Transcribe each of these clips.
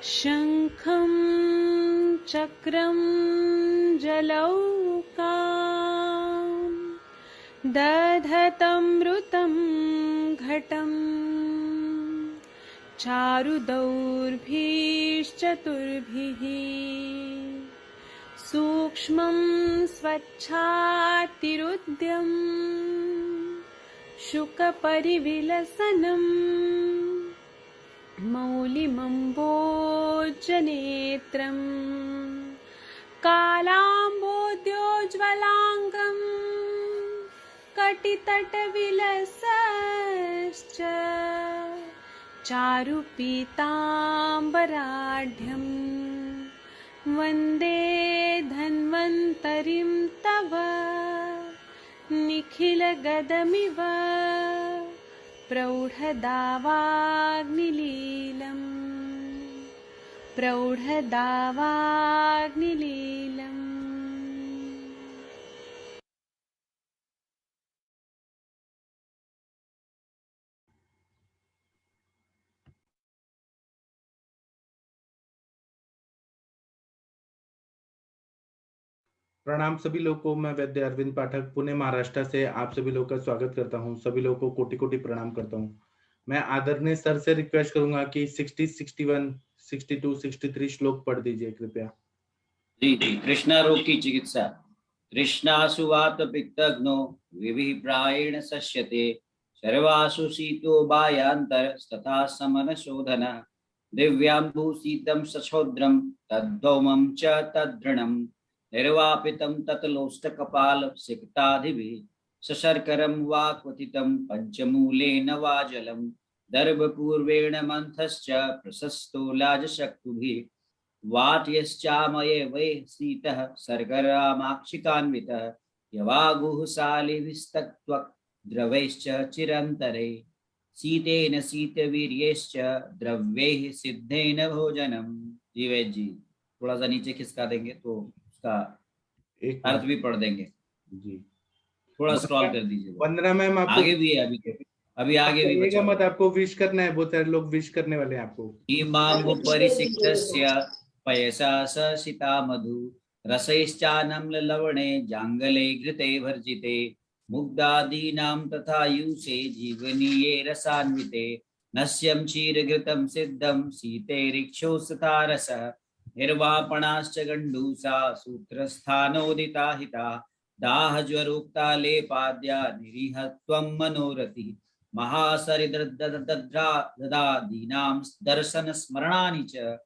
शङ्खं चक्रं जलौकां दधतमृतं घटं चारुदौर्भिश्चतुर्भिः सूक्ष्मं स्वच्छातिरुद्यं शुकपरिविलसनम् मौलिमम्बोजनेत्रं कालाम्बोद्योज्ज्वलाङ्गं कटितटविलसश्च चारुपीताम्बराढ्यं वन्दे धन्वन्तरिं तव निखिलगदमिव प्रौढदावाग्निलीलम्। प्रणाम सभी लोगों को। मैं वैद्य अरविंद पाठक पुणे महाराष्ट्र से आप सभी लोगों का स्वागत करता हूं। सभी लोगों को कोटि कोटि प्रणाम करता हूं। मैं आदरणीय सर से रिक्वेस्ट करूंगा कि 60, 61, 62, 63 श्लोक पढ़ दीजिए कृपया। जी जी। कृष्णा रोग की चिकित्सा। तृष्णासु वात पित्तग्नो विभिप्रायेण सस्यते सर्वासु शीतो वायांतर तथा समन शोधन दिव्यांबु शीतम सछोद्रम तद्धौमं च तद्धृणं निर्वापितं ततलोष्टकपाल सिक्तादिभिः सशर्करं वा क्वथितं पंचमूलेन वा जलं दर्भपूर्वेण मंथश्च प्रशस्तो लाजशक्तुभिः वाट्यश्चामये वै शीतः शर्करामाक्षिकान्वितः यवागुः सालिभिस्तत्त्वक् द्रवैश्च चिरन्तरे शीतेन शीतवीर्यैश्च द्रव्यैः सिद्धेन भोजनम। जी वैद्य जी, थोड़ा सा नीचे खिसका देंगे तो उसका अर्थ भी पढ़ देंगे जी। थोड़ा स्क्रॉल कर दीजिए। वंदना मैम आपको आगे भी है, अभी आगे भी बचा। मत, आपको विश करना है। बहुत सारे लोग विश करने वाले हैं आपको। इमामुपरिसिक्तस्य पयसा ससिता मधु रसैश्चानम्ल लवणे जांगले घृते भर्जिते मुग्धादीनां तथा यूसे जीवनीये रसान्विते नस्यं क्षीरघृतं सिद्धं शीतेरिक्षोस्तथा रसः निर्वापणाश्च गण्डूसा सूत्रस्थानोदिता हिता दाहज्वरोक्ता लेपाद्या निरीहत्वं मनोरथिः महासरिद्रदीनां दर्शन स्मरणानि च।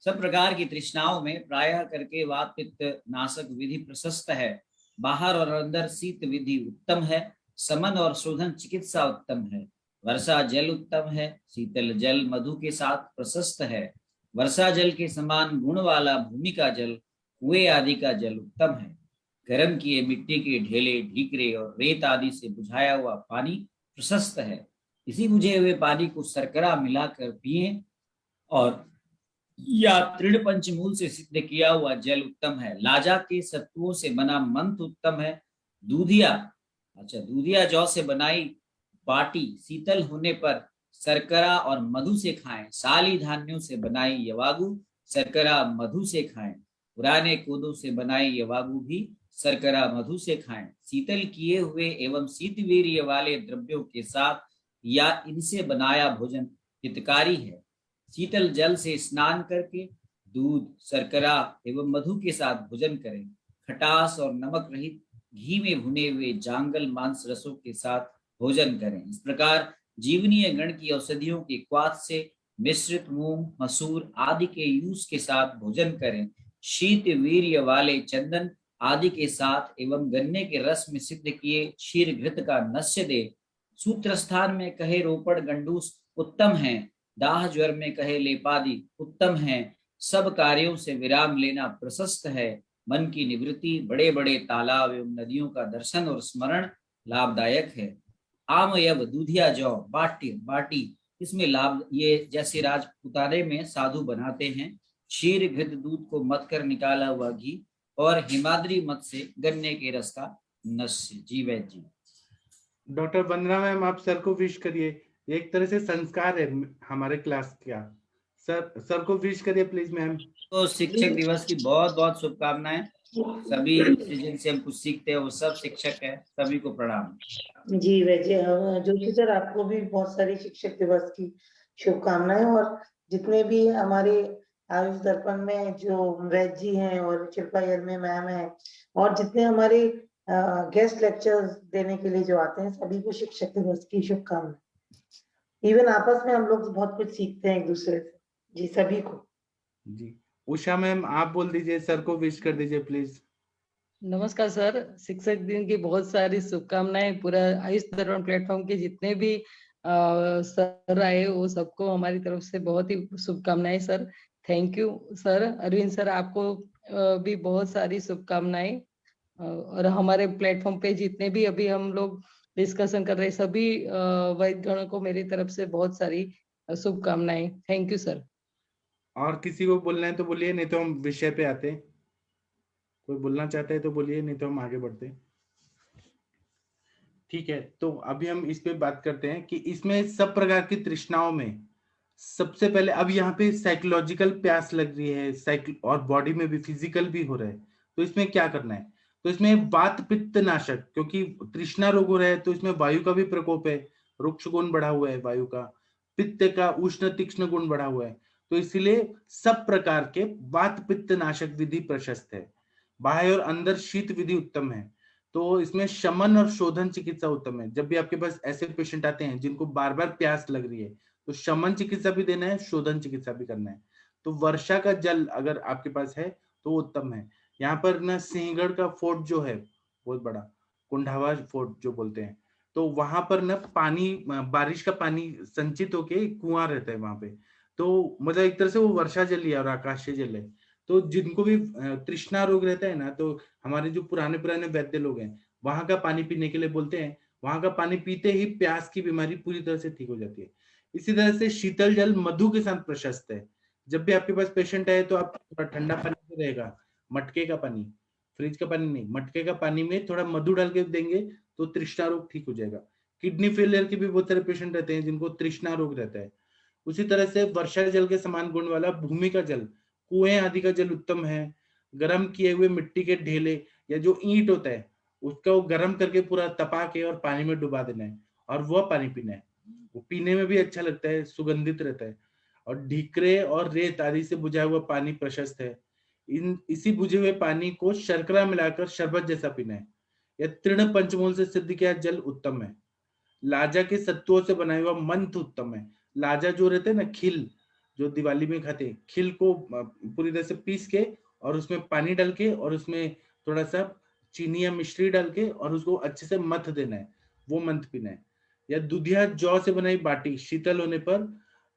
सब प्रकार की तृष्णाओं में प्रायः करके वात पित्त नाशक विधि प्रशस्त है। बाहर और अंदर शीत विधि उत्तम है। समन और शोधन चिकित्सा उत्तम है। वर्षा जल उत्तम है। शीतल जल मधु के साथ प्रशस्त है। वर्षा जल के समान गुण वाला भूमि का जल, कुएं आदि का जल उत्तम है। गर्म किए मिट्टी के ढेले, ढीकरे और रेत आदि से बुझाया हुआ पानी प्रशस्त है। इसी बुझे हुए पानी को शर्करा मिलाकर पिए और या तृण पंचमूल से सिद्ध किया हुआ जल उत्तम है। लाजा के सत्वों से बना मंत्र उत्तम है। दूधिया जौ से बनाई बाटी शीतल होने पर शर्करा और मधु से खाएं। साली धान्यों से बनाई यवागु शर्करा मधु से खाएं। पुराने कोदों से बनाई यवागु भी शर्करा मधु से खाएं। शीतल किए हुए एवं शीतवीर्य वाले द्रव्यों के साथ या इनसे बनाया भोजन हितकारी है। शीतल जल से स्नान करके दूध, शर्करा एवं मधु के साथ भोजन करें। खटास और नमक रहित घी में भुने हुए जांगल मांस रसों के साथ भोजन करें। इस प्रकार जीवनीय गण की औषधियों के क्वाथ से मिश्रित मूंग, मसूर आदि के यूस के साथ भोजन करें। शीत वीर्य वाले चंदन आदि के साथ एवं गन्ने के रस में सिद्ध किए क्षीर घृत का नस्य दे। सूत्र स्थान में कहे रोपड़ गंडूस उत्तम है। दाह ज्वर में कहे लेपादि उत्तम है। सब कार्यों से विराम लेना प्रशस्त है। मन की निवृत्ति, बड़े बड़े तालाब एवं नदियों का दर्शन और स्मरण लाभदायक है। आमयव, दूधिया जौ, बाटी इसमें लाभ, ये जैसे राजपुताने में साधु बनाते हैं। क्षीर घृत दूध को मत कर निकाला हुआ घी और हिमाद्री मत से गन्ने के रस का नस्य। जी वैद्य जी। डॉक्टर वंदना मैम, आप सर को विश करिए। एक तरह से संस्कार है हमारे क्लास का। सर को विश करिए प्लीज मैम। तो शिक्षक दिवस की बहुत बहुत शुभकामनाएं। सभी से जिनसे हम कुछ सीखते हैं वो सब शिक्षक है, सभी को प्रणाम। जी वैसे जोशी सर, आपको भी बहुत सारी शिक्षक दिवस की शुभकामनाएं। और जितने भी हमारे आयुष दर्पण में जो वैद्य जी हैं और शिल्पा में मैम है, और जितने हमारे गेस्ट लेक्चर्स देने के लिए जो आते हैं, सभी को शिक्षक दिवस की शुभकामनाएं। इवन आपस में हम लोग बहुत कुछ सीखते हैं एक दूसरे से। जी सभी को। जी उषा मैम आप बोल दीजिए, सर को विश कर दीजिए प्लीज। नमस्कार सर, शिक्षक दिन की बहुत सारी शुभकामनाएं। पूरा आयुष दर्पण प्लेटफॉर्म के जितने भी सर आए वो सबको हमारी तरफ से बहुत ही शुभकामनाएं sir. Thank you sir. Arvind sir, आपको भी बहुत सारी शुभकामनाएं। और हमारे प्लेटफॉर्म पे जितने भी अभी हम लोग डिस्कशन कर रहे हैं, सभी वैद्यगणों को मेरी तरफ से बहुत सारी शुभकामनाएं। Thank you sir. और किसी को बोलना है तो बोलिए, नहीं तो हम विषय पे आते हैं। कोई बोलना चाहता है तो बोलिए, नहीं तो हम आगे बढ़ते हैं। ठीक है, तो अभी हम इस पे बात करते हैं कि इसमें सब प्रकार की तृष्णाओं में सबसे पहले, अब यहाँ पे साइकोलॉजिकल प्यास लग रही है, और बॉडी में भी फिजिकल भी हो रहा है। तो इसमें क्या करना है? तो इसमें वात पित्त नाशक, क्योंकि तृष्णा रोग हो रहा है तो इसमें वायु का भी प्रकोप है, रुक्ष गुण बढ़ा हुआ है वायु का, पित्त का उष्ण तीक्ष्ण गुण बढ़ा हुआ है। तो इसीलिए सब प्रकार के वात पित्त नाशक विधि प्रशस्त है। बाह्य और अंदर शीत विधि उत्तम है। तो इसमें शमन और शोधन चिकित्सा उत्तम है। जब भी आपके पास ऐसे पेशेंट आते हैं जिनको बार बार प्यास लग रही है, तो शमन चिकित्सा भी देना है, शोधन चिकित्सा भी करना है। तो वर्षा का जल अगर आपके पास है तो उत्तम है। यहाँ पर ना सिंहगढ़ का फोर्ट जो है बहुत बड़ा, कुंडावा फोर्ट जो बोलते हैं, तो वहां पर ना पानी, बारिश का पानी संचित होके कुआं रहता है वहां पे। तो मतलब एक तरह से वो वर्षा जल ही है और आकाशीय जल है। तो जिनको भी तृष्णा रोग रहता है ना, तो हमारे जो पुराने पुराने वैद्य लोग हैं वहां का पानी पीने के लिए बोलते हैं। वहां का पानी पीते ही प्यास की बीमारी पूरी तरह से ठीक हो जाती है। इसी तरह से शीतल जल मधु के साथ प्रशस्त है। जब भी आपके पास पेशेंट आए तो आप थोड़ा ठंडा पानी रहेगा, मटके का पानी, फ्रिज का पानी नहीं, मटके का पानी में थोड़ा मधु डाल के देंगे तो तृष्णा रोग ठीक हो जाएगा। किडनी फेलियर के भी बहुत सारे पेशेंट रहते हैं जिनको तृष्णा रोग रहता है। उसी तरह से वर्षा जल के समान गुण वाला भूमि का जल, कुएं आदि का जल उत्तम है। गर्म किए हुए मिट्टी के ढेले या जो ईंट होता है उसका वो गर्म करके पूरा तपा के और पानी में डुबा देना है और वह पानी पीना है। वो पीने में भी अच्छा लगता है, सुगंधित रहता है। और ढीकरे और रेत आदि से बुझा हुआ पानी प्रशस्त है। इसी बुझे हुए पानी को शर्करा मिलाकर शरबत जैसा पीना है। या तृण पंचमूल से सिद्ध किया जल उत्तम है। लाजा के सत्वों से बनाया हुआ मंथ उत्तम है। लाजा जो रहते हैं ना, खिल जो दिवाली में खाते हैं, खिल को पूरी तरह से पीस के और उसमें पानी डाल के और उसमें थोड़ा सा चीनी या मिश्री डाल के और उसको अच्छे से मथ देना है, वो मंथ पीना है। या दुधिया जौ से बनाई बाटी शीतल होने पर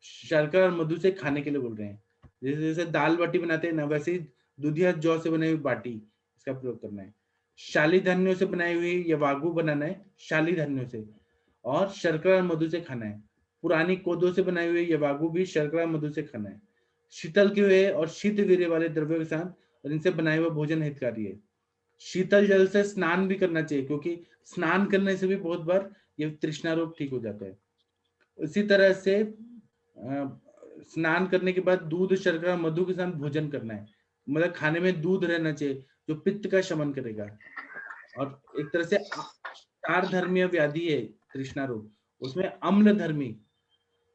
शर्करा और मधु से खाने के लिए बोल रहे हैं। जैसे जैसे दाल बाटी बनाते हैं ना, वैसे ही दुधिया जौ से बनाई हुई बाटी इसका प्रयोग करना है। शाली धान्यों से बनाई हुई या वागु बनाना है, शाली धान्यों से, और शर्करा और मधु से खाना है। पुरानी कोदों से बनाए हुए ये वागु भी शर्करा मधु से खाना है। शीतल के हुए और शीत वीर्य वाले द्रव्यों के साथ और इनसे बनाए हुए भोजन हितकारी है। शीतल जल से स्नान भी करना चाहिए, क्योंकि स्नान करने से भी बहुत बार ये तृष्णा रोग ठीक हो जाता है। इसी तरह से स्नान करने के बाद दूध शर्करा मधु के साथ भोजन करना है। मतलब खाने में दूध रहना चाहिए जो पित्त का शमन करेगा। और एक तरह से चार धर्मीय व्याधि है तृष्णा रोग, उसमें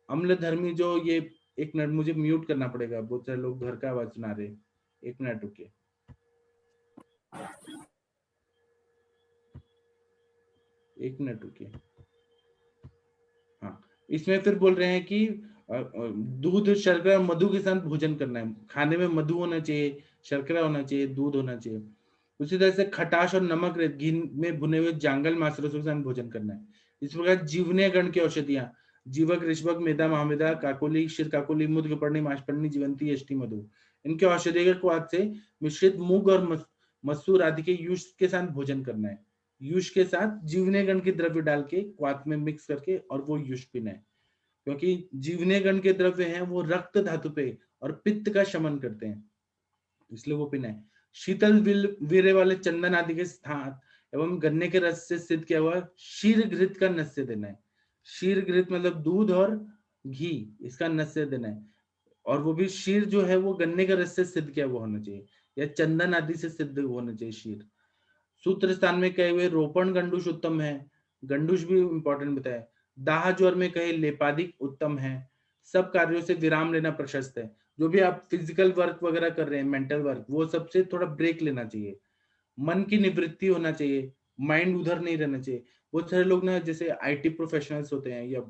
अम्ल धर्मी जो ये, एक मिनट मुझे म्यूट करना पड़ेगा, बहुत सारे लोग घर का आवाज सुना रहे, एक मिनट रुकिए। हाँ, इसमें फिर बोल रहे हैं कि दूध शर्करा मधु के साथ भोजन करना है। खाने में मधु होना चाहिए, शर्करा होना चाहिए, दूध होना चाहिए। उसी तरह से खटाश और नमक घी में भुने हुए जांगल मांस रसों के साथ भोजन करना है। इस प्रकार जीवने गण की औषधियां, जीवक ऋषभक मेधा महामेधा काकोली क्षीर काकोली मुद्गपर्णी माशपर्णी जीवंती अष्टि मधु, इनके औषधीय क्वाथ से मिश्रित मूंग और मसूर आदि के युष के साथ भोजन करना है। युष के साथ जीवने गण के द्रव्य डाल के क्वाथ में मिक्स करके और वो युष पीना है, क्योंकि जीवने गण के द्रव्य हैं वो रक्त धातु पे और पित्त का शमन करते हैं, इसलिए वो पीना है। शीतल वीर्य वाले चंदन आदि के स्थान एवं गन्ने के रस से सिद्ध किया हुआ शीर घृत का नस्य देना है। शीर घृत मतलब दूध और घी, इसका नस्य देना है। और वो भी शीर जो है वो गन्ने का रस से सिद्ध किया हुआ होना चाहिए या चंदन आदि से सिद्ध होना चाहिए शीर। सूत्र स्थान में कहे हुए रोपण गंडूश उत्तम है, गंडूश भी इंपॉर्टेंट बताया। दाह ज्वर में कहे लेपादिक उत्तम है। सब कार्यों से विराम लेना प्रशस्त है। जो भी आप फिजिकल वर्क वगैरह कर रहे हैं, मेंटल वर्क, वो सबसे थोड़ा ब्रेक लेना चाहिए। मन की निवृत्ति होना चाहिए, माइंड उधर नहीं रहना चाहिए। बहुत सारे लोग ना जैसे आईटी प्रोफेशनल्स होते हैं या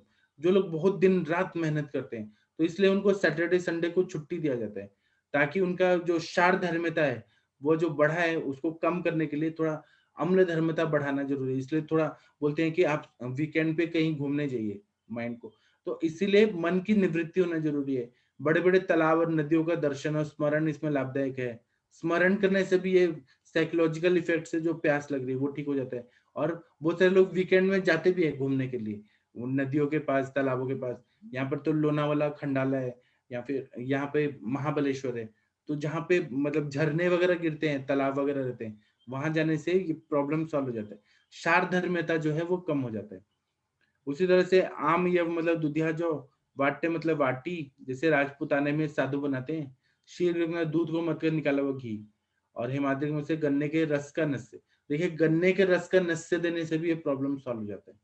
जो लोग बहुत दिन रात मेहनत करते हैं, तो इसलिए उनको सैटरडे संडे को छुट्टी दिया जाता है ताकि उनका जो शार धर्मिता है वो जो बढ़ा है उसको कम करने के लिए थोड़ा अम्ल धर्मिता बढ़ाना जरूरी है। इसलिए थोड़ा बोलते हैं कि आप वीकेंड पे कहीं घूमने जाइए माइंड को। तो इसीलिए मन की निवृत्ति होना जरूरी है। बड़े बड़े तालाब और नदियों का दर्शन और स्मरण इसमें लाभदायक है। स्मरण करने से भी ये साइकोलॉजिकल इफेक्ट से जो प्यास लग रही है वो ठीक हो जाता है। और बहुत सारे लोग वीकेंड में जाते भी है घूमने के लिए नदियों के पास, तालाबों के पास। यहाँ पर तो लोनावाला खंडाला है या फिर यहाँ पे महाबलेश्वर है, तो जहाँ पे मतलब झरने वगैरह गिरते हैं, तालाब वगैरह रहते हैं, वहां जाने से ये प्रॉब्लम सॉल्व हो जाता है। शार धर्मियता जो है वो कम हो जाता है। उसी तरह से आम या मतलब दुधिया जो वाट्य मतलब वाटी, जैसे राजपूताने में साधु बनाते हैं। शीर में दूध को मत कर निकाला हुआ घी, और हिमाद्री में से गन्ने के रस का नस्य। देखिए गन्ने के रस का नस्य देने से भी ये प्रॉब्लम सॉल्व हो जाता है।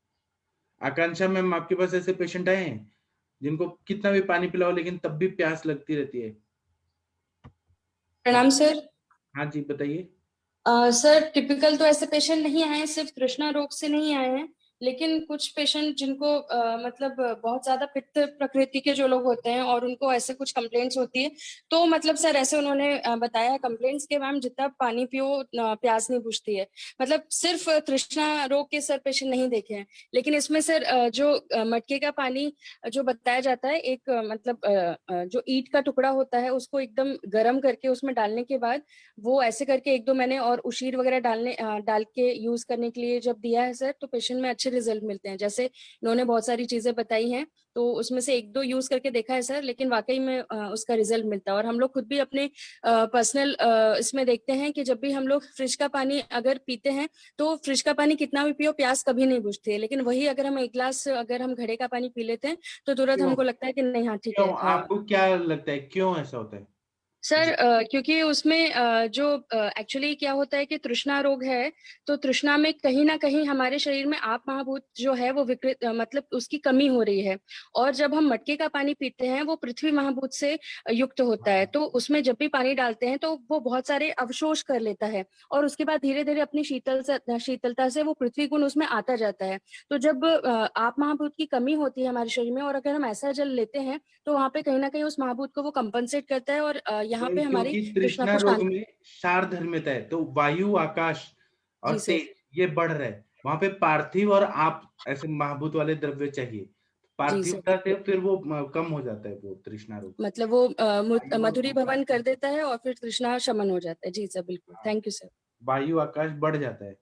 आकांक्षा मैम, आपके पास ऐसे पेशेंट आए हैं जिनको कितना भी पानी पिलाओ लेकिन तब भी प्यास लगती रहती है? प्रणाम सर। हाँ जी, बताइए। सर टिपिकल तो ऐसे पेशेंट नहीं आए हैं, सिर्फ तृष्णा रोग से नहीं आए हैं, लेकिन कुछ पेशेंट जिनको मतलब बहुत ज्यादा पित्त प्रकृति के जो लोग होते हैं और उनको ऐसे कुछ कंप्लेंट्स होती है, तो मतलब सर ऐसे उन्होंने बताया कंप्लेंट्स के मैम जितना पानी पियो प्यास नहीं बुझती है। मतलब सिर्फ तृष्णा रोग के सर पेशेंट नहीं देखे हैं, लेकिन इसमें सर जो मटके का पानी जो बताया जाता है, एक मतलब जो ईंट का टुकड़ा होता है उसको एकदम गर्म करके उसमें डालने के बाद वो ऐसे करके 1-2 महीने और उशीर वगैरह डाल के यूज करने के लिए जब दिया है सर, तो पेशेंट में अच्छे रिजल्ट मिलते हैं। जैसे इन्होंने बहुत सारी चीजें बताई हैं, तो उसमें से 1-2 यूज करके देखा है सर, लेकिन वाकई में उसका रिजल्ट मिलता है। और हम लोग खुद भी अपने पर्सनल इसमें देखते हैं कि जब भी हम लोग फ्रिज का पानी अगर पीते हैं, तो फ्रिज का पानी कितना भी पियो प्यास कभी नहीं बुझती है, लेकिन वही अगर हम 1 गिलास अगर हम घड़े का पानी पी लेते हैं तो तुरंत क्यों? हमको लगता है कि नहीं, हाँ ठीक क्यों है। आपको क्या लगता है क्यों ऐसा होता है? सर क्योंकि उसमें जो एक्चुअली क्या होता है कि तृष्णा रोग है, तो तृष्णा में कहीं ना कहीं हमारे शरीर में आप महाभूत जो है वो विकृत मतलब उसकी कमी हो रही है। और जब हम मटके का पानी पीते हैं वो पृथ्वी महाभूत से युक्त होता है, तो उसमें जब भी पानी डालते हैं तो वो बहुत सारे अवशोष कर लेता है, और उसके बाद धीरे धीरे अपनी शीतलता से वो पृथ्वी गुण उसमें आता जाता है। तो जब आप महाभूत की कमी होती है हमारे शरीर में, और अगर हम ऐसा जल लेते हैं, तो वहां पे कहीं ना कहीं उस महाभूत को वो कंपनसेट करता है, और यहाँ पे हमारी क्योंकि तृष्णा तृष्णा को रोग शांत। में क्षार धर्मिता है, तो वायु, आकाश और जी सर। तेज ये बढ़ रहा है। वहां पे पार्थिव और आप ऐसे महाभूत वाले द्रव्य चाहिए। जी सर, पार्थिवता से फिर वो कम हो जाता है वो तृष्णा रोग। मतलब वो वायु और मधुरी आकाश, भवन कर देता है और फिर तृष्णा शमन हो जाता है। जी सर, बिल्कुल, हाँ, थैंक यू सर। वायु आकाश बढ़ जाता है।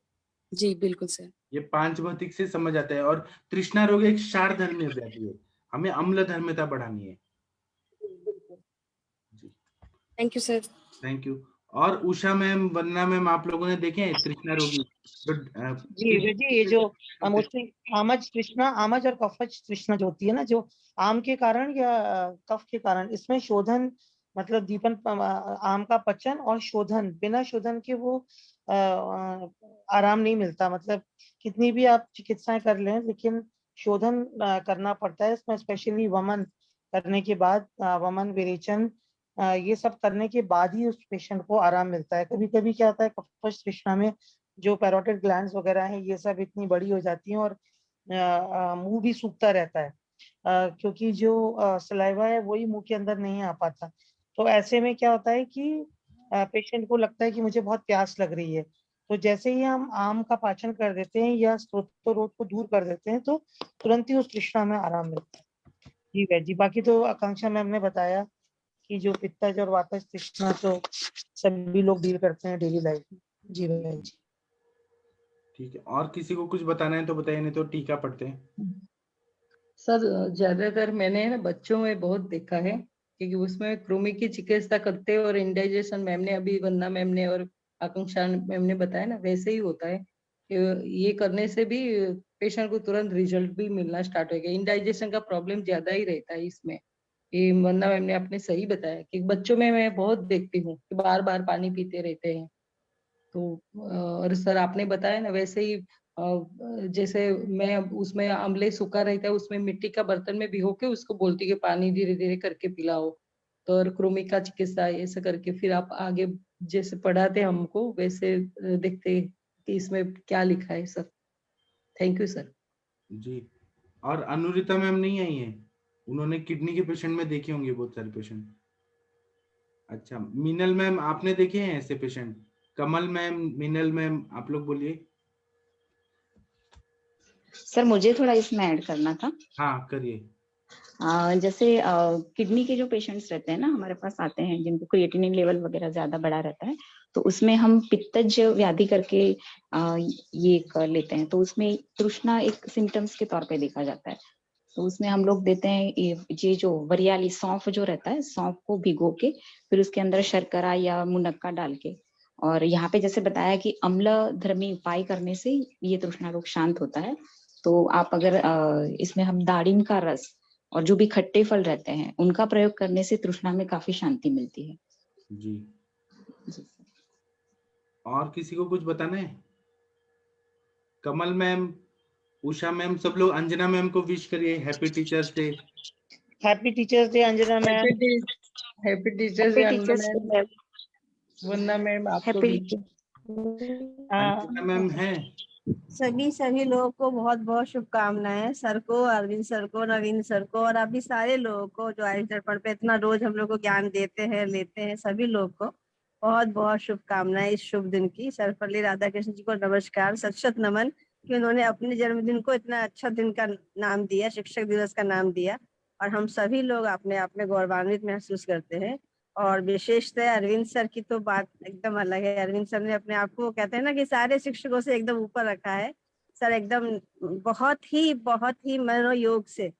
जी बिल्कुल सर। ये पांच भौतिक से समझ आता है। और तृष्णा रोग एक क्षार धर्मी व्याधि है, हमें अम्ल धर्मिता बढ़ानी है। जी, thank you sir. Thank you. और उषा मैम, वंदना मैम, आप लोगों ने देखे हैं तृष्णा रोगी जो जी जी, ये जो होते हैं? मोस्टली आमज तृष्णा, आमज और कफज तृष्णा जो होती है ना, जो आम के कारण या कफ के कारण, इसमें शोधन मतलब दीपन आम का पचन और शोधन, बिना शोधन के वो आराम नहीं मिलता। मतलब कितनी भी आप चिकित्साएं कर लें, लेकिन शोधन करना पड़ता है इसमें, स्पेशली वमन करने के बाद, वमन विरेचन ये सब करने के बाद ही उस पेशेंट को आराम मिलता है। कभी कभी क्या होता है कफज तृष्णा में, जो पैरोटिड ग्लैंड्स वगैरह हैं ये सब इतनी बड़ी हो जाती हैं, और मुंह भी सूखता रहता है, क्योंकि जो सलाइवा है वही मुंह के अंदर नहीं आ पाता। तो ऐसे में क्या होता है कि पेशेंट को लगता है कि मुझे बहुत प्यास लग रही है, तो जैसे ही हम आम का पाचन कर देते हैं या स्रोत को दूर कर देते हैं, तो तुरंत ही उस तृष्णा में आराम मिलता है। जी वैद जी, बाकी तो आकांक्षा मैम ने बताया कि जो पित्तज और वातज तृष्णा तो सभी लोग डील करते हैं डेली लाइफ में। जी वैद जी। ठीक है, और किसी को कुछ बताना है तो बताइए, नहीं तो टीका पढ़ते हैं। सर ज्यादातर मैंने ना बच्चों में बहुत देखा है, क्योंकि उसमें कृमि की चिकित्सा करते हैं और इंडाइजेशन मैम ने अभी, वंदना मैम ने और आकांक्षा मैम ने बताया ना, वैसे ही होता है कि ये करने से भी पेशेंट को तुरंत रिजल्ट भी मिलना स्टार्ट हो गया। इंडाइजेशन का प्रॉब्लम ज्यादा ही रहता है इसमें, ये वंदना मैम ने आपने सही बताया कि बच्चों में मैं बहुत देखती हूँ कि बार बार पानी पीते रहते हैं। तो और सर आपने बताया ना वैसे ही जैसे मैं उसमें अम्ले सूखा रहता है उसमें मिट्टी का बर्तन में भिगो के उसको बोलती कि पानी धीरे धीरे करके पिलाओ। तो और कृमि का चिकित्सा ऐसे करके फिर आप आगे जैसे पढ़ाते हमको वैसे देखते कि इसमें क्या लिखा है सर। Thank you sir. जी। और अनुरिता मैम नहीं आई है, उन्होंने किडनी के पेशेंट में देखे होंगे बहुत सारे पेशेंट। अच्छा, मीनल मैम आपने देखे हैं ऐसे पेशेंट? कमल मैम, मीनल मैम, आप लोग बोलिए। सर मुझे थोड़ा इसमें ऐड करना था। हाँ करिए। जैसे किडनी के जो पेशेंट्स रहते हैं ना हमारे पास आते हैं जिनको क्रिएटिनिन लेवल वगैरह ज्यादा बढ़ा रहता है, तो उसमें हम पित्तज व्याधि करके ये कर लेते हैं। तो उसमें तृष्णा एक सिम्टम्स के तौर पे देखा जाता है। तो उसमें हम लोग देते हैं ये जो वरियाली सौंफ जो रहता है, सौंफ को भिगो के फिर उसके अंदर शर्करा या मुनक्का डाल के, और यहाँ पे जैसे बताया कि अम्ल धर्मी उपाय करने से ये तृष्णा रोग शांत होता है। तो आप अगर इसमें हम दाड़िम का रस और जो भी खट्टे फल रहते हैं उनका प्रयोग करने से तृष्णा में काफी शांति मिलती है। जी। जी। और किसी को कुछ बताना है? कमल मैम, उषा मैम, सब लोग अंजना मैम को विश करिए happy teachers day. Happy teachers day Anjana ma'am. Happy teachers day teachers day. Vandana ma'am आपको भी। अंजना मैम है? सभी लोगों को बहुत बहुत शुभकामनाएं, सर को, अरविंद सर को, नवीन सर को, और अभी सारे लोगों को जो आयुष दर्पण पे इतना रोज हम लोग को ज्ञान देते हैं, लेते हैं, सभी लोग को बहुत बहुत शुभकामनाएं इस शुभ दिन की। सर्वपल्ली राधाकृष्ण जी को नमस्कार, सत नमन कि उन्होंने अपने जन्मदिन को इतना अच्छा दिन का नाम दिया, शिक्षक दिवस का नाम दिया, और हम सभी लोग अपने आप में गौरवान्वित महसूस करते हैं। और विशेषतः अरविंद सर की तो बात एकदम अलग है। अरविंद सर ने अपने आप को, कहते हैं ना कि सारे शिक्षकों से एकदम ऊपर रखा है। सर एकदम बहुत ही मनोयोग से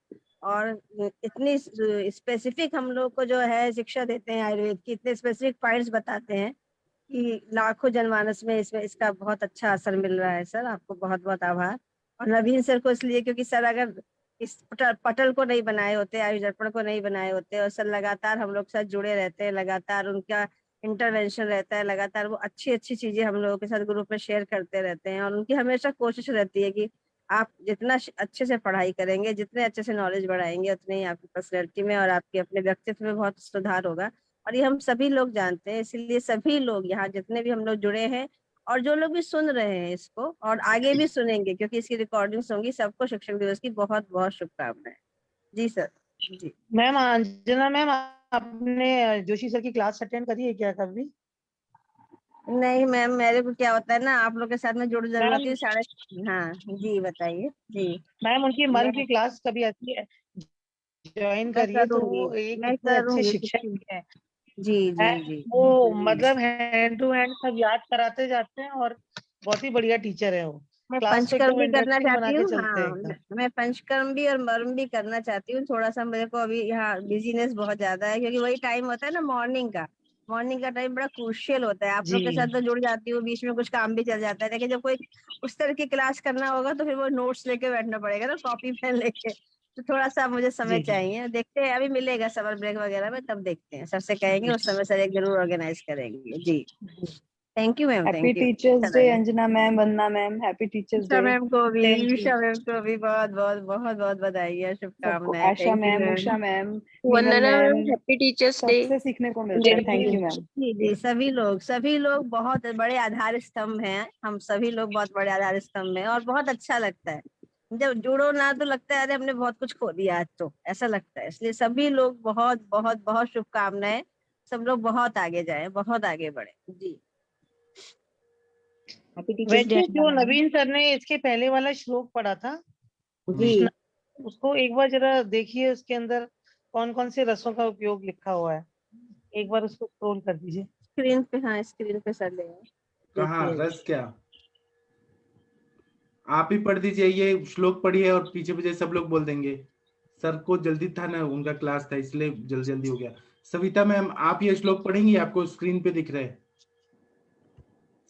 और इतनी स्पेसिफिक हम लोग को जो है शिक्षा देते हैं आयुर्वेद की, इतने स्पेसिफिक पॉइंट्स बताते हैं कि लाखों जनमानस में इसमें इसका बहुत अच्छा असर मिल रहा है। सर आपको बहुत बहुत आभार। और नवीन सर को इसलिए क्योंकि सर अगर इस पटल को नहीं बनाए होते, आयुष दर्पण को नहीं बनाए होते, और सर लगातार हम लोग साथ जुड़े रहते हैं, लगातार उनका इंटरवेंशन रहता है, लगातार वो अच्छी अच्छी चीजें हम लोगों के साथ ग्रुप में शेयर करते रहते हैं, और उनकी हमेशा कोशिश रहती है कि आप जितना अच्छे से पढ़ाई करेंगे, जितने अच्छे से नॉलेज बढ़ाएंगे, उतने ही आपकी पर्सनैलिटी में और आपके अपने व्यक्तित्व में बहुत सुधार होगा। और ये हम सभी लोग जानते हैं, इसलिए सभी लोग यहाँ जितने भी हम लोग जुड़े हैं और जो लोग भी सुन रहे हैं इसको और आगे भी सुनेंगे क्योंकि इसकी रिकॉर्डिंग्स होंगी, सबको शिक्षक दिवस की बहुत बहुत शुभकामनाएं। जी सर। जी मैम, अंजना मैम आपने जोशी सर की क्लास अटेंड करी है क्या कभी? नहीं मैम, मेरे को क्या होता है ना, आप लोग के साथ में जुड़ जरूर जाती मैम, हूँ साढ़े। हाँ जी बताइए। जी मैम उनकी मल मैं की क्लास कभी आती है, ज्वाइन मैं करिए। तो करूंगी, वो एक मैं इतने अच्छे करूंगी शिक्षक किसी। हैं। जी जी है- जी वो मतलब हैंड टू हैंड सब याद कराते जाते हैं और बहुत ही बढ़िया टीचर है वो। मैं क्लास को पंचकर्म एकदम भी करना इंटरेक्टिंग बना चाहती के हूँ। चलते हैं हाँ एकदम। मैं पंचकर्म भी और मर्म भी करना चाहती हूँ। थोड़ा सा मेरे को अभी यहाँ बिजीनेस बहुत ज्यादा है क्योंकि वही टाइम होता है ना मॉर्निंग का टाइम बड़ा क्रूशियल होता है। आप लोग के जी साथ तो जुड़ जाती हूँ, बीच में कुछ काम भी चल जाता है, लेकिन जब कोई उस तरह की क्लास करना होगा तो फिर वो नोट्स लेके बैठना पड़ेगा ना, कॉपी पेन लेके। तो थोड़ा सा मुझे समय जी चाहिए, देखते हैं अभी मिलेगा समर ब्रेक वगैरह में, तब देखते हैं। सर से कहेंगे उस समय सर एक जरूर ऑर्गेनाइज करेंगे। जी thank you ma'am, happy thank you. Teachers अच्छा डे लगा। Anjana ma'am, Vandana ma'am, happy teachers Usha day. Ma'am को भी, थैंक यू। उषा मैम को भी बहुत बहुत बहुत बहुत बधाई है, सबको, शुभकामनाएं। Asha thank you ma'am, ma'am. Usha ma'am, Meenal Vandana ma'am, ma'am, happy teachers day. सबसे सीखने को मिलता है। Thank you ma'am. जी जी सभी लोग बहुत बड़े आधार स्तंभ हैं। हम सभी लोग बहुत बड़े आधार स्तंभ हैं और बहुत अच्छा लगता है जब जुड़ो ना, तो लगता है अरे हमने बहुत कुछ खो दिया आज, तो ऐसा लगता है। इसलिए सभी लोग बहुत बहुत बहुत शुभकामनाएं। सब लोग बहुत आगे जाए, बहुत आगे बढ़े। जी हैप्पी टीचर्स डे वैसे अंजना जो मैम। नवीन सर ने इसके पहले वाला श्लोक पढ़ा था जी कृष्णा, उसको एक बार जरा देखिए, उसके अंदर कौन कौन से रसों का उपयोग लिखा हुआ है। एक बार उसको स्क्रॉल कर दीजिए। स्क्रीन पे, हाँ स्क्रीन पे सर ले कहाँ देखिए। रस क्या? आप ही पढ़ दीजिए, ये श्लोक पढ़िए और पीछे पीछे सब लोग बोल देंगे। सर को जल्दी था ना, उनका क्लास था इसलिए जल्दी जल्दी हो गया। सविता मैम आप ये श्लोक पढ़ेंगी? आपको स्क्रीन पे दिख रहा है।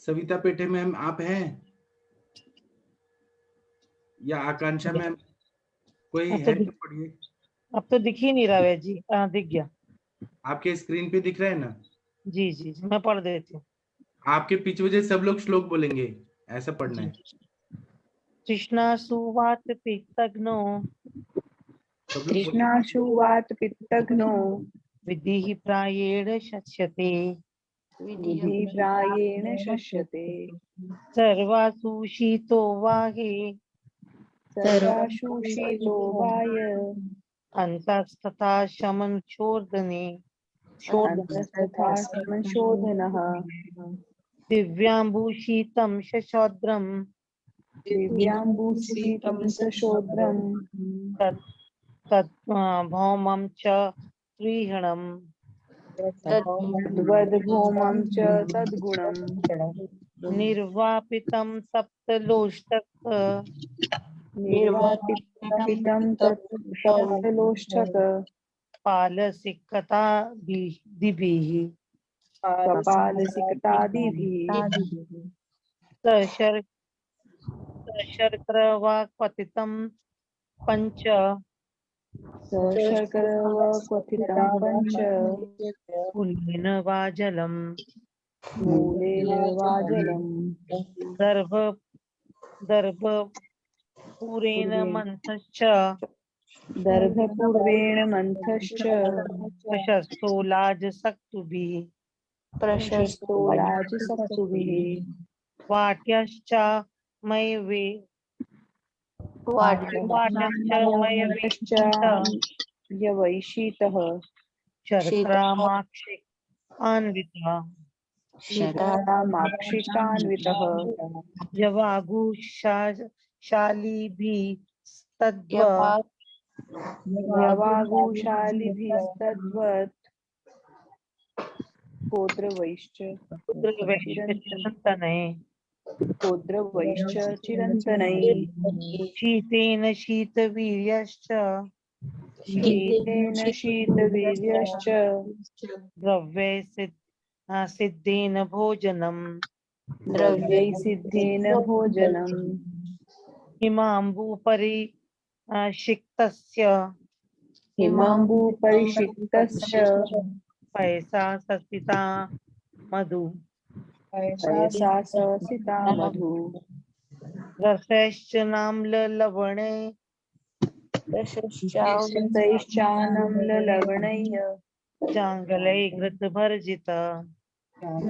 सविता पेठे मैम आप हैं या आकांक्षा मैम, कोई अच्छा है तो पढ़िए। अब तो दिख ही नहीं रहा वैद जी। दिख गया। आपके स्क्रीन पे दिख रहा है ना? जी जी जी, मैं पढ़ देती हूँ। आपके पीछे वजह सब लोग श्लोक बोलेंगे, ऐसा पढ़ना है। तृष्णासुवात पित्तग्नो सब लोग बोलेंगे। तृष्णाशुवात पित्तघ्नो विधिः प्रायेण शक्ष्यते विधि प्रायेण शस्यते सर्वासु शीतो वाहे सर्वाशु शीतो वाय अन्तस्तथा शमनचोर्दने अन्तस्तथा संशोधनः दिव्याम्बुशीतं शशोद्रं दिव्याम्बुशीतं सशोद्रं तत् भौमं च त्रिहणम् तद्वद्भौमं च तद्गुणम् निर्वापितं सप्तलोष्टक निर्वापितं तत् सप्तलोष्टक पालसिकता दिभिः कपालसिकतादिभिः शर्करवाक्पतितं पञ्च शर्करवक्वथितं पञ्च कुलेन वा जलम् मूलेन वा जलम् दर्भपूरेण मन्थश्च दर्भपूर्वेण मन्थश्च प्रशस्तोलाजसक्तुभिः प्रशस्तो लाजसक्तुभिः वाट्यश्च मयवे वाट्यश्च यवैशीतः शर्करामाक्षिकान्वितः शर्करामाक्षिकान्वितः यवागुशालिभिस्तद्वत् कोद्रवैश्च कोद्रवैश्च चिरन्तनैः शीतेन शीतवीर्यश्च शीतेन शीतवीर्यश्च द्रव्ये सिद्धेन भोजनम् द्रव्यै सिद्धेन भोजनम् हिमाम्बूपरि सिक्तस्य हिमाम्बूपरिषिक्तस्य पैसा ससिता मधु पयसा ससिता मधु रसश्च नाम्ललवणे रसश्चामृतैश्चानम्ललवणैः जाङ्गलै घृतभर्जित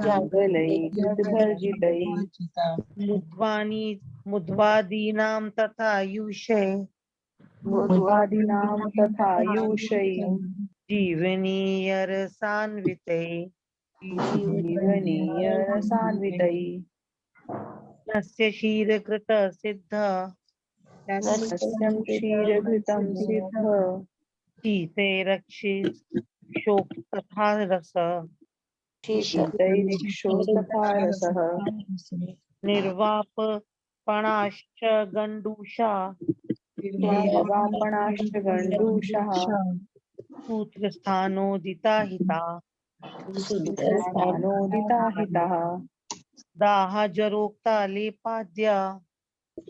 जाङ्गलैः घृतभर्जितैः मुद्वादीनां तथा युषे मृद्वादीनां तथा यूषैः जीवनीयरसान्विते जीवनीय रसान्वितैः तस्य क्षीरकृत सिद्ध सस्यं क्षीरघृतं सिद्ध शीते रक्षि शोक तथा रस शीतैरिक्षो तथा रसः निर्वापणाश्च गण्डूषा निर्वापणाश्च गण्डूषः सूत्रस्थानोदिता हिता सूत्रस्थानोदिताहितः दाहजरोक्ता लेपाद्या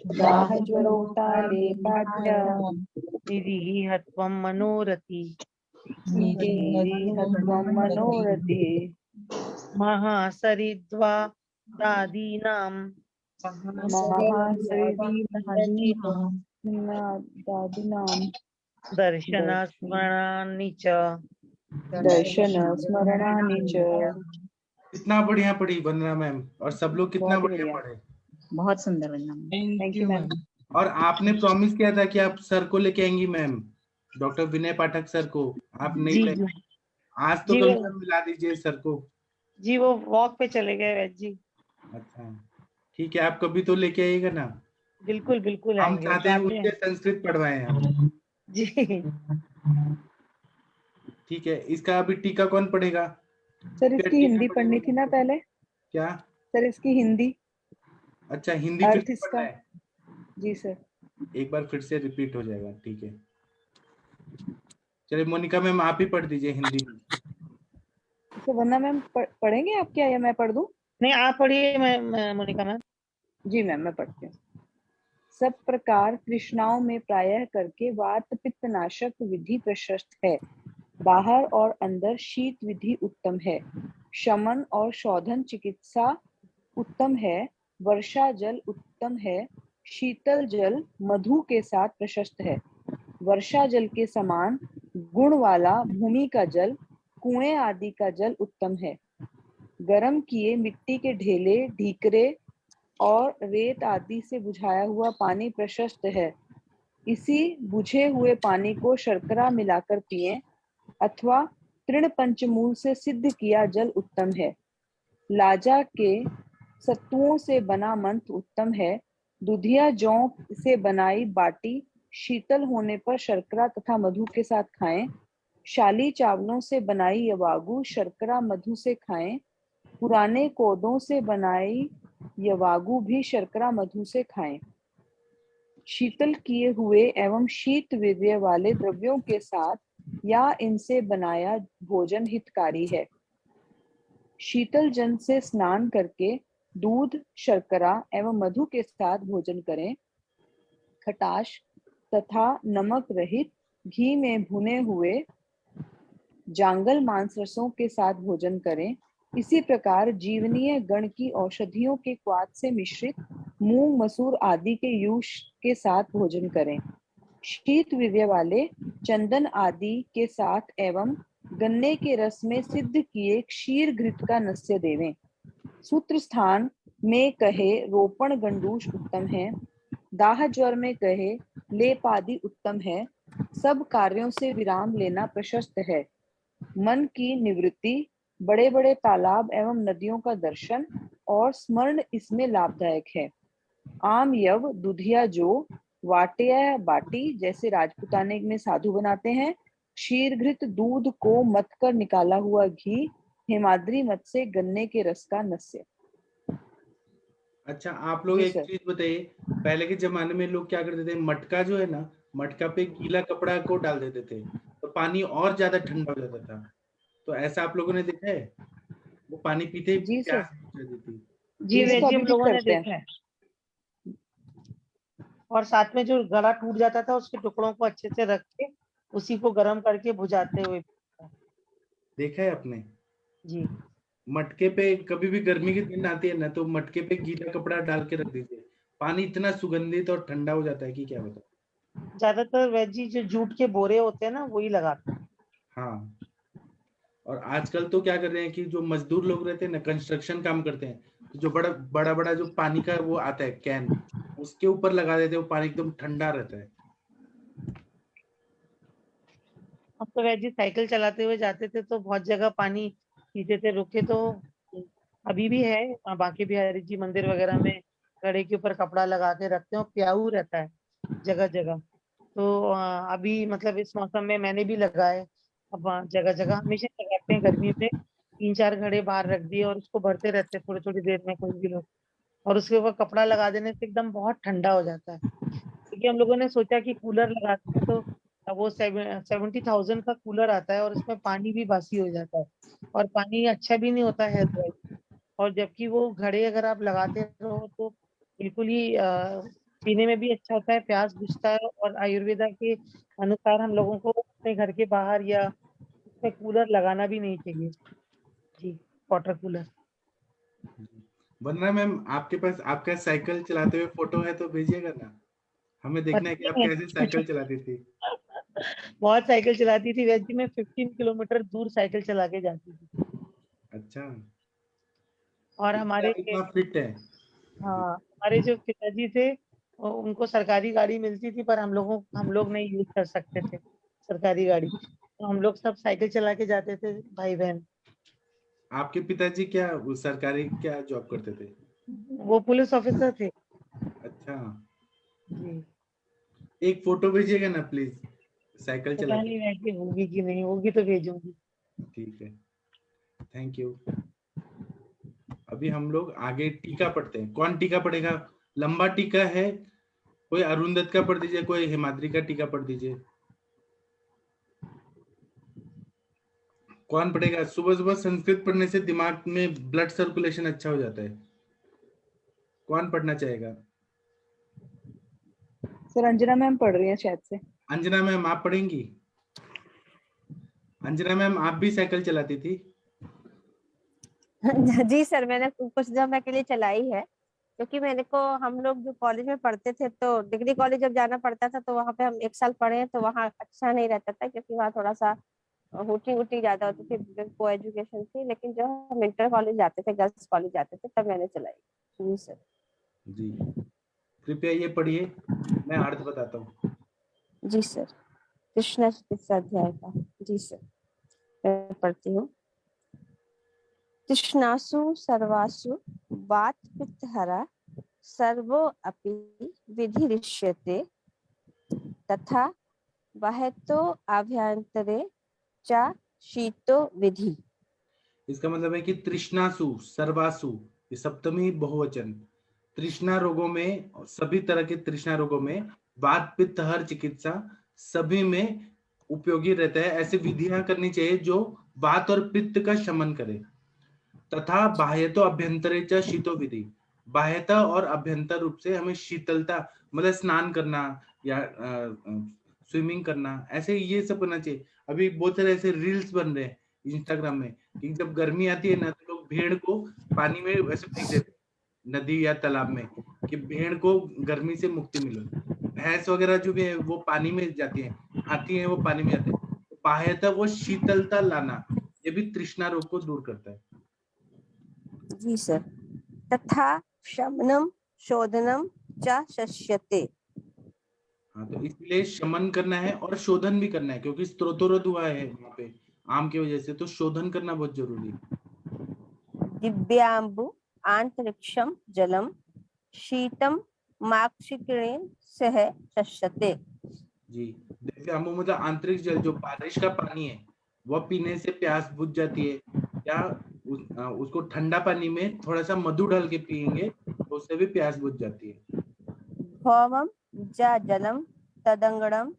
दाहज्वरोक्तालेपाद्य निधिः हत्वं मनोरथि निरीहत्वं मनोरथे महासरिद्वादादीनां दादीनां दर्शनस्मरणानि च दर्शनस्मरणानि च कितना बढ़िया पढ़ी वंदना मैम, और सब लोग कितना बहुत बढ़िया बढ़िया। पढ़े। बहुत सुंदर वंदना। Thank you ma'am. और आपने प्रॉमिस किया था कि आप सर को लेके आएंगी मैम, डॉक्टर विनय पाठक सर को। आप नहीं जी लाए। आज तो जी कम वो- से कम मिला दीजिए सर को। जी वो वॉक पे चले गए वैद जी। अच्छा ठीक है, आप कभी तो लेके आइएगा ना। बिल्कुल बिल्कुल हम आएंगे, चाहते हैं जाते उससे हैं। संस्कृत पढ़वाएं आप। जी ठीक है, इसका अभी टीका कौन पढ़ेगा? सर इसकी हिंदी पढ़नी थी ना पहले। क्या? सर इसकी हिंदी अच्छा हिंदी फिर अर्थ से इसका। पढ़ना है। जी सर। एक बार फिर से रिपीट हो जाएगा, ठीक है। चलिए मोनिका मैम आप ही पढ़ दीजिए हिंदी में। तो वरना मैम पढ़ेंगे आप क्या, या मैं पढ़ दूं? नहीं आप पढ़िए, मैं मोनिका मैम। जी मैम मैं पढ़ती हूँ। सब प्रकार तृष्णाओं में प्रायः करके वात पित्त नाशक विधि प्रशस्त है। बाहर और अंदर शीत विधि उत्तम है। शमन और शोधन चिकित्सा उत्तम है। वर्षा जल उत्तम है। शीतल जल मधु के साथ प्रशस्त है। वर्षा जल के समान गुण वाला भूमि का जल, कुएं आदि का जल उत्तम है। गर्म किए मिट्टी के ढेले, ढीकरे और रेत आदि से बुझाया हुआ पानी प्रशस्त है। इसी बुझे हुए पानी को शर्करा मिलाकर पिएं अथवा तृण पंचमूल से सिद्ध किया जल उत्तम है। लाजा के सत्तुओं से बना मंत्र उत्तम है। दुधिया जौ से बनाई बाटी शीतल होने पर शर्करा तथा मधु के साथ खाएं। शाली चावलों से बनाई यवागु शर्करा मधु से खाएं। पुराने कोदों से बनाई यवागु भी शर्करा मधु से खाएं। शीतल किए हुए एवं शीत वीर्य वाले द्रव्यों के साथ या इनसे बनाया भोजन हितकारी है। शीतल जल से स्नान करके दूध, शर्करा एवं मधु के साथ भोजन करें। खटाश तथा नमक रहित घी में भुने हुए जांगल मांस रसों के साथ भोजन करें। इसी प्रकार जीवनीय गण की औषधियों के क्वाथ से मिश्रित मूंग, मसूर आदि के यूष के साथ भोजन करें। शीत वीर्य वाले चंदन आदि के साथ एवं गन्ने के रस में सिद्ध किए क्षीर घृत का नस्य देवें। सूत्र स्थान में कहे रोपण गंडूष उत्तम है। दाह ज्वर में कहे लेप आदि उत्तम है। सब कार्यों से विराम लेना प्रशस्त है। मन की निवृत्ति, बड़े बड़े तालाब एवं नदियों का दर्शन और स्मरण इसमें लाभदायक है। आम यव, दुधिया जो, वाटिया बाटी जैसे राजपुताने में साधु बनाते हैं। क्षीर घृत दूध को मत कर निकाला हुआ घी। हेमाद्री मत से गन्ने के रस का नस्य। अच्छा, आप लोग जी एक सर। चीज बताइए, पहले के जमाने में लोग क्या करते थे, मटका जो है ना, मटका पे गीला कपड़ा को डाल देते थे तो पानी और ज्यादा ठंडा हो जाता था। तो ऐसा आप लोगों ने देखा है? वो पानी पीते ही जी सर। प्यास बुझा देती। जी इसको वैसे अभी हम भी लोगों ने करते हैं। देखा है। और साथ में जो गला टूट जाता था उसके टुकड़ों को अच्छे से रख के उसी को गर्म करके बुझाते हुए देखा है आपने? जी। मटके पे कभी भी गर्मी के दिन आती है ना, तो मटके पे गीला कपड़ा डाल के रख दीजिए, पानी इतना सुगंधित और ठंडा हो जाता है कि क्या बताऊं। ज्यादातर वेजी जो जूट के बोरे होते हैं ना वही लगाते हैं। हाँ, और आजकल तो क्या कर रहे हैं कि जो मजदूर लोग रहते हैं ना, कंस्ट्रक्शन काम करते हैं, तो जो बड़ा बड़ा बड़ा जो पानी का वो आता है कैन, उसके ऊपर लगा देते हैं, वो पानी एकदम ठंडा रहता है। अब तो वैजी साइकिल चलाते हुए जाते थे तो बहुत जगह पानी पीते थे, रुके तो अभी भी है। बाकी बिहारी जी मंदिर वगैरह में घड़े के ऊपर कपड़ा लगा के रखते हैं और प्याऊ रहता है जगह जगह। तो अभी मतलब इस मौसम में मैंने भी लगाए। अब जगह जगह हमेशा लगाते हैं, गर्मी में 3-4 घड़े बाहर रख दिए और उसको भरते रहते हैं थोड़ी थोड़ी देर में कोई भी लोग। और उसके ऊपर कपड़ा लगा देने से एकदम बहुत ठंडा हो जाता है। क्योंकि हम लोगों ने सोचा कि कूलर लगाते हैं तो वो 70,000 का कूलर आता है और उसमें पानी भी बासी हो जाता है और पानी अच्छा भी नहीं होता है। और जबकि वो घड़े अगर आप लगाते रहो तो बिल्कुल ही पीने में भी अच्छा होता है, प्यास बुझता है। और आयुर्वेदा के अनुसार हम लोगों को अपने घर के बाहर या उसमें कूलर लगाना भी नहीं चाहिए जी, वाटर कूलर। वरना मैम, आपके पास आपका साइकिल चलाते हुए फोटो है तो भेजिएगा ना, हमें देखना है कि आप कैसे साइकिल चलाती थी। बहुत साइकिल चलाती थी वैसे, मैं 15 किलोमीटर दूर साइकिल चला के जाती थी। अच्छा, और इसलिए हमारे आप इतना फिट है। हाँ, हमारे जो पिताजी थे उनको सरकारी गाड़ी मिलती थी पर हम लोग नहीं यूज कर सकते थे सरकारी गाड़ी, तो हम लोग सब साइकिल चला के जाते थे भाई बहन। आपके पिताजी क्या वो सरकारी क्या जॉब करते थे? वो पुलिस ऑफिसर थे अच्छा, जी। एक फोटो भेजिएगा ना प्लीज, साइकिल चला पता के। नहीं वैसे होगी कि नहीं होगी तो भेजूंगी। ठीक है, थैंक यू। अभी हम लोग आगे टीका पढ़ते हैं। कौन टीका पढ़ेगा? लंबा टीका है, कोई अरुंधत का पढ़ दीजिए, कोई हिमाद्री का टीका पढ़ दीजिए। कौन पढ़ेगा? सुबह सुबह संस्कृत पढ़ने से दिमाग में ब्लड सर्कुलेशन अच्छा हो जाता है। कौन पढ़ना चाहेगा? सर अंजना मैम पढ़ रही हैं शायद से। अंजना मैम आप पढ़ेंगी? अंजना मैम आप भी साइकिल चलाती थी? जी सर, मैंने कुछ समय के लिए चलाई है, क्योंकि मेरे को, हम लोग जो कॉलेज में पढ़ते थे तो डिग्री कॉलेज जब जाना पड़ता था तो वहाँ पे हम 1 साल पढ़े हैं, तो वहाँ अच्छा नहीं रहता था, क्योंकि वहाँ थोड़ा सा हुटी हुटी ज्यादा होती थी, को एजुकेशन थी। लेकिन जब हम इंटर कॉलेज जाते थे, गर्ल्स कॉलेज जाते थे, तब मैंने चलाई। जी सर। जी कृपया ये पढ़िए, मैं अर्थ बताता हूँ। जी सर। कृष्ण चिकित्सा अध्याय का। जी सर, मैं पढ़ती हूँ। तृष्णासु सर्वासु वात पित्तहरा सर्वो अपि विधिरिष्यते तथा बाह्यतो आभ्यंतरे च शीतो विधि। इसका मतलब है कि तृष्णासु सर्वासु, ये सप्तमी बहुवचन, तृष्णा रोगों में, सभी तरह के तृष्णा रोगों में वात पित्त हर चिकित्सा सभी में उपयोगी रहता है। ऐसी विधियां करनी चाहिए जो वात और पित्त का शमन करे। तथा बाह्यतो अभ्यंतरे च शीतो विधि, बाह्यता और अभ्यंतर रूप से हमें शीतलता, मतलब स्नान करना या स्विमिंग करना, ऐसे ये सब करना चाहिए। अभी बहुत सारे ऐसे रील्स बन रहे हैं इंस्टाग्राम में कि जब गर्मी आती है ना तो लोग भेड़ को पानी में ऐसे फेंक देते हैं, नदी या तालाब में, कि भेड़ को गर्मी से मुक्ति मिले। भैंस वगैरह जो भी है वो पानी में जाती है, हाथी है वो पानी में जाते हैं। बाह्यता वो शीतलता लाना, ये भी तृष्णा रोग को दूर करता है। जी सर। तथा शमनम शोधनम च शस्यते। हाँ, तो इसलिए शमन करना है और शोधन भी करना है, क्योंकि स्त्रोतोरोध हुआ है वहां पे आम की वजह से, तो शोधन करना बहुत जरूरी है। दिव्यांबु आंतरिक्षम जलम शीतम माक्षिकिणेन सह शस्यते। जी, दिव्यांबु मतलब आंतरिक जल, जो बारिश का पानी है वह पीने से प्यास बुझ जाती है, या उसको ठंडा पानी में थोड़ा सा मधु डाल के पिएंगे तो उससे भी प्यास बुझ जाती है। भौमम ज जलम तदंगणम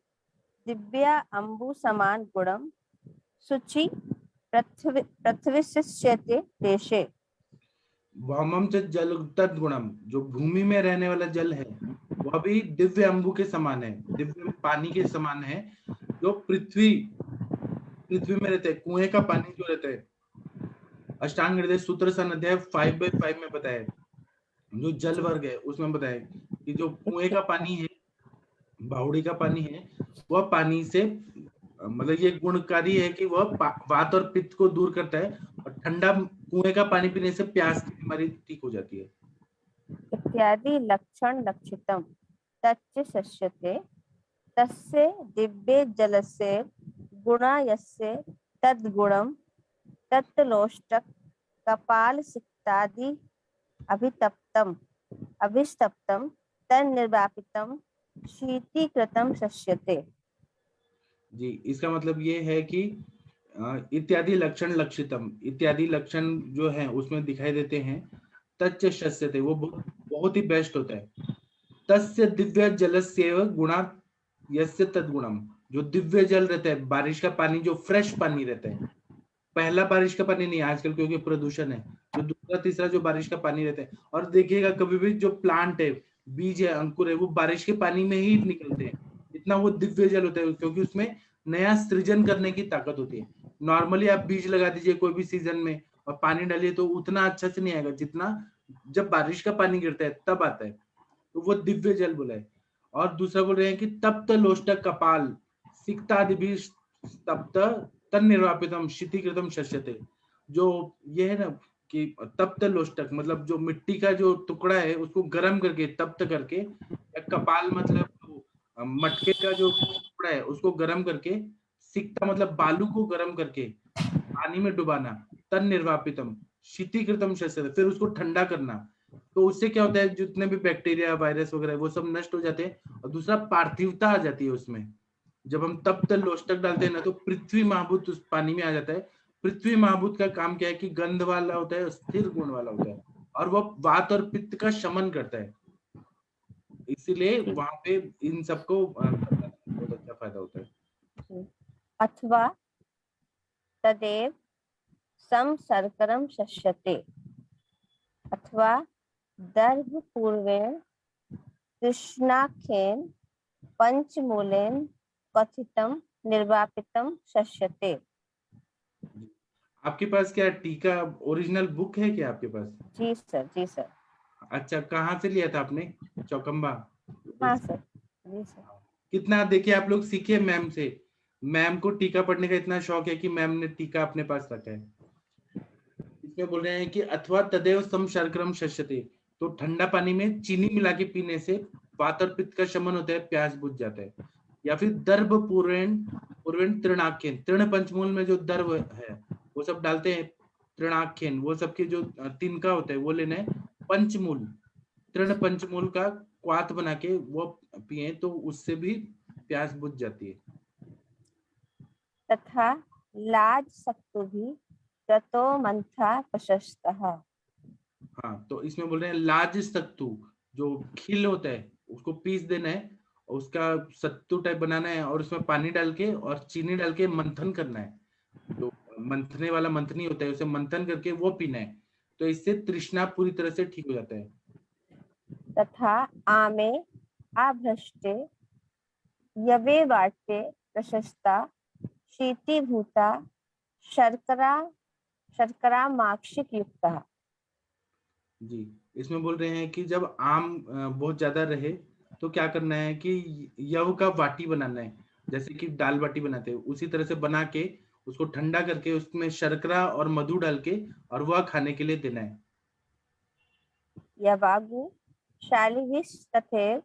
दिव्या अंबु समान गुणम शुचि पृथ्वीस्यते देशे। वामम च जल तद्गुणम, जो भूमि में रहने वाला जल है वह भी दिव्य अंबु के समान है, दिव्य पानी के समान है, जो पृथ्वी में रहते हैं, कुएं का पानी जो रहता है। अष्टांग हृदय सूत्र सन अध्याय 5/5 में बताया है, जो जल वर्ग है उसमें बताया है कि जो कुएं का पानी है, बावड़ी का पानी है, वह पानी से, मतलब ये गुणकारी है कि वह वात और पित्त को दूर करता है, और ठंडा कुएं का पानी पीने से प्यास की बीमारी ठीक हो जाती है। इत्यादि लक्षण लक्षितम तच्च शस्यते तस्य दिव्ये जलस्य गुणा यस्य तद्गुणम तत्लोष्टक कपाल सिक्तादि अभिस्तप्तम तन्निर्वापितम शीतीकृतम शस्यते। जी, इसका मतलब ये है कि इत्यादि लक्षण लक्षितम, इत्यादि लक्षण जो है उसमें दिखाई देते हैं। तच्च शस्यते, वो बहुत ही बेस्ट होता है। तस्य दिव्य जलस्येव गुणा यस्य तद्गुणम, जो दिव्य जल रहता है, बारिश का पानी, जो फ्रेश पानी रहता है, पहला बारिश का पानी नहीं आजकल क्योंकि प्रदूषण है, जो दूसरा तीसरा जो बारिश का पानी रहता है। और देखिएगा कभी भी जो प्लांट है, बीज है, अंकुर है, वो बारिश के पानी में ही निकलते हैं, इतना वो दिव्य जल होता है, क्योंकि उसमें नया सृजन करने की ताकत होती है। नॉर्मली आप बीज लगा दीजिए कोई भी सीजन में और पानी डालिए तो उतना अच्छा से नहीं आएगा जितना जब बारिश का पानी गिरता है तब आता है, तो वो दिव्य जल बोला है। और दूसरा बोल रहे हैं कि तप्त लोष्टक कपाल सिक्तादि भी तप्त तन्निर्वापितम शीतीकृतम शस्यते, जो ये है ना कि तप्त लोष्टक मतलब जो मिट्टी का जो टुकड़ा है उसको गर्म करके, तप्त करके, या कपाल मतलब मटके का जो टुकड़ा है उसको गर्म करके, सिक्ता मतलब बालू को गर्म करके पानी में डुबाना, तन्निर्वापितम शीतीकृतम शस्यते, फिर उसको ठंडा करना, तो उससे क्या होता है, जितने भी बैक्टीरिया वायरस वगैरह वो सब नष्ट हो जाते हैं। और दूसरा पार्थिवता आ जाती है उसमें। जब हम तप्त लोष्टक डालते हैं ना तो पृथ्वी महाभूत उस पानी में आ जाता है। पृथ्वी महाभूत का काम क्या है कि गंध वाला होता है, स्थिर गुण वाला होता है, और वह वात और पित्त का शमन करता है, इसीलिए वहां पे इन सबको बहुत अच्छा फायदा होता है। अथवा तदेव संसर्करम शस्यते अथवा दर्भ पूर्वेण कृष्णाख्येन पंचमूलेन कथितम निर्वापितम शस्यते। आपके पास क्या टीका ओरिजिनल बुक है क्या आपके पास? जी सर, जी सर। अच्छा, कहाँ से लिया था आपने? चौकम्बा? हाँ सर, जी सर। कितना देखिए आप लोग सीखिए मैम से। मैम को टीका पढ़ने का इतना शौक है कि मैम ने टीका अपने पास रखा है। इसमें बोल रहे हैं कि अथवा तदेव सम शर्करम शस्यते, तो ठंडा पानी में चीनी मिला के पीने से वात और पित्त का शमन होता है, प्यास बुझ जाता है। या फिर दर्भ पूर्वेण पूर्वेण तृणाख्यन, तृण पंचमूल में जो दर्भ है वो सब डालते हैं, तृणाख्यन वो सबके जो तिनका होता है वो लेना है। पंचमूल, तृण पंचमूल का क्वाथ बना के वो पिए तो उससे भी प्यास बुझ जाती है। तथा लाज सक्तुभि ततो मंथा प्रशस्तः। हाँ, तो इसमें बोल रहे हैं लाज सत्तू, जो खिल होता है उसको पीस देना है, उसका सत्तू टाइप बनाना है और उसमें पानी डाल के और चीनी डाल के मंथन करना है। जो मंथने वाला मंथनी होता है उसे मंथन करके वो पीना है, तो इससे तृष्णा पूरी तरह से ठीक हो जाता है। तथा आमे आभ्रष्टे यवे वाटे प्रशस्ता शीतीभूता शर्करा शर्करा माक्षिक युक्ता। जी, इसमें बोल रहे हैं कि जब आम बहुत ज्यादा रहे तो क्या करना है कि यव का बाटी बनाना है, जैसे कि दाल बाटी बनाते हैं उसी तरह से बना के उसको ठंडा करके उसमें शर्करा और मधु डाल के और वह खाने के लिए देना है। यवागु शालिविष तथैव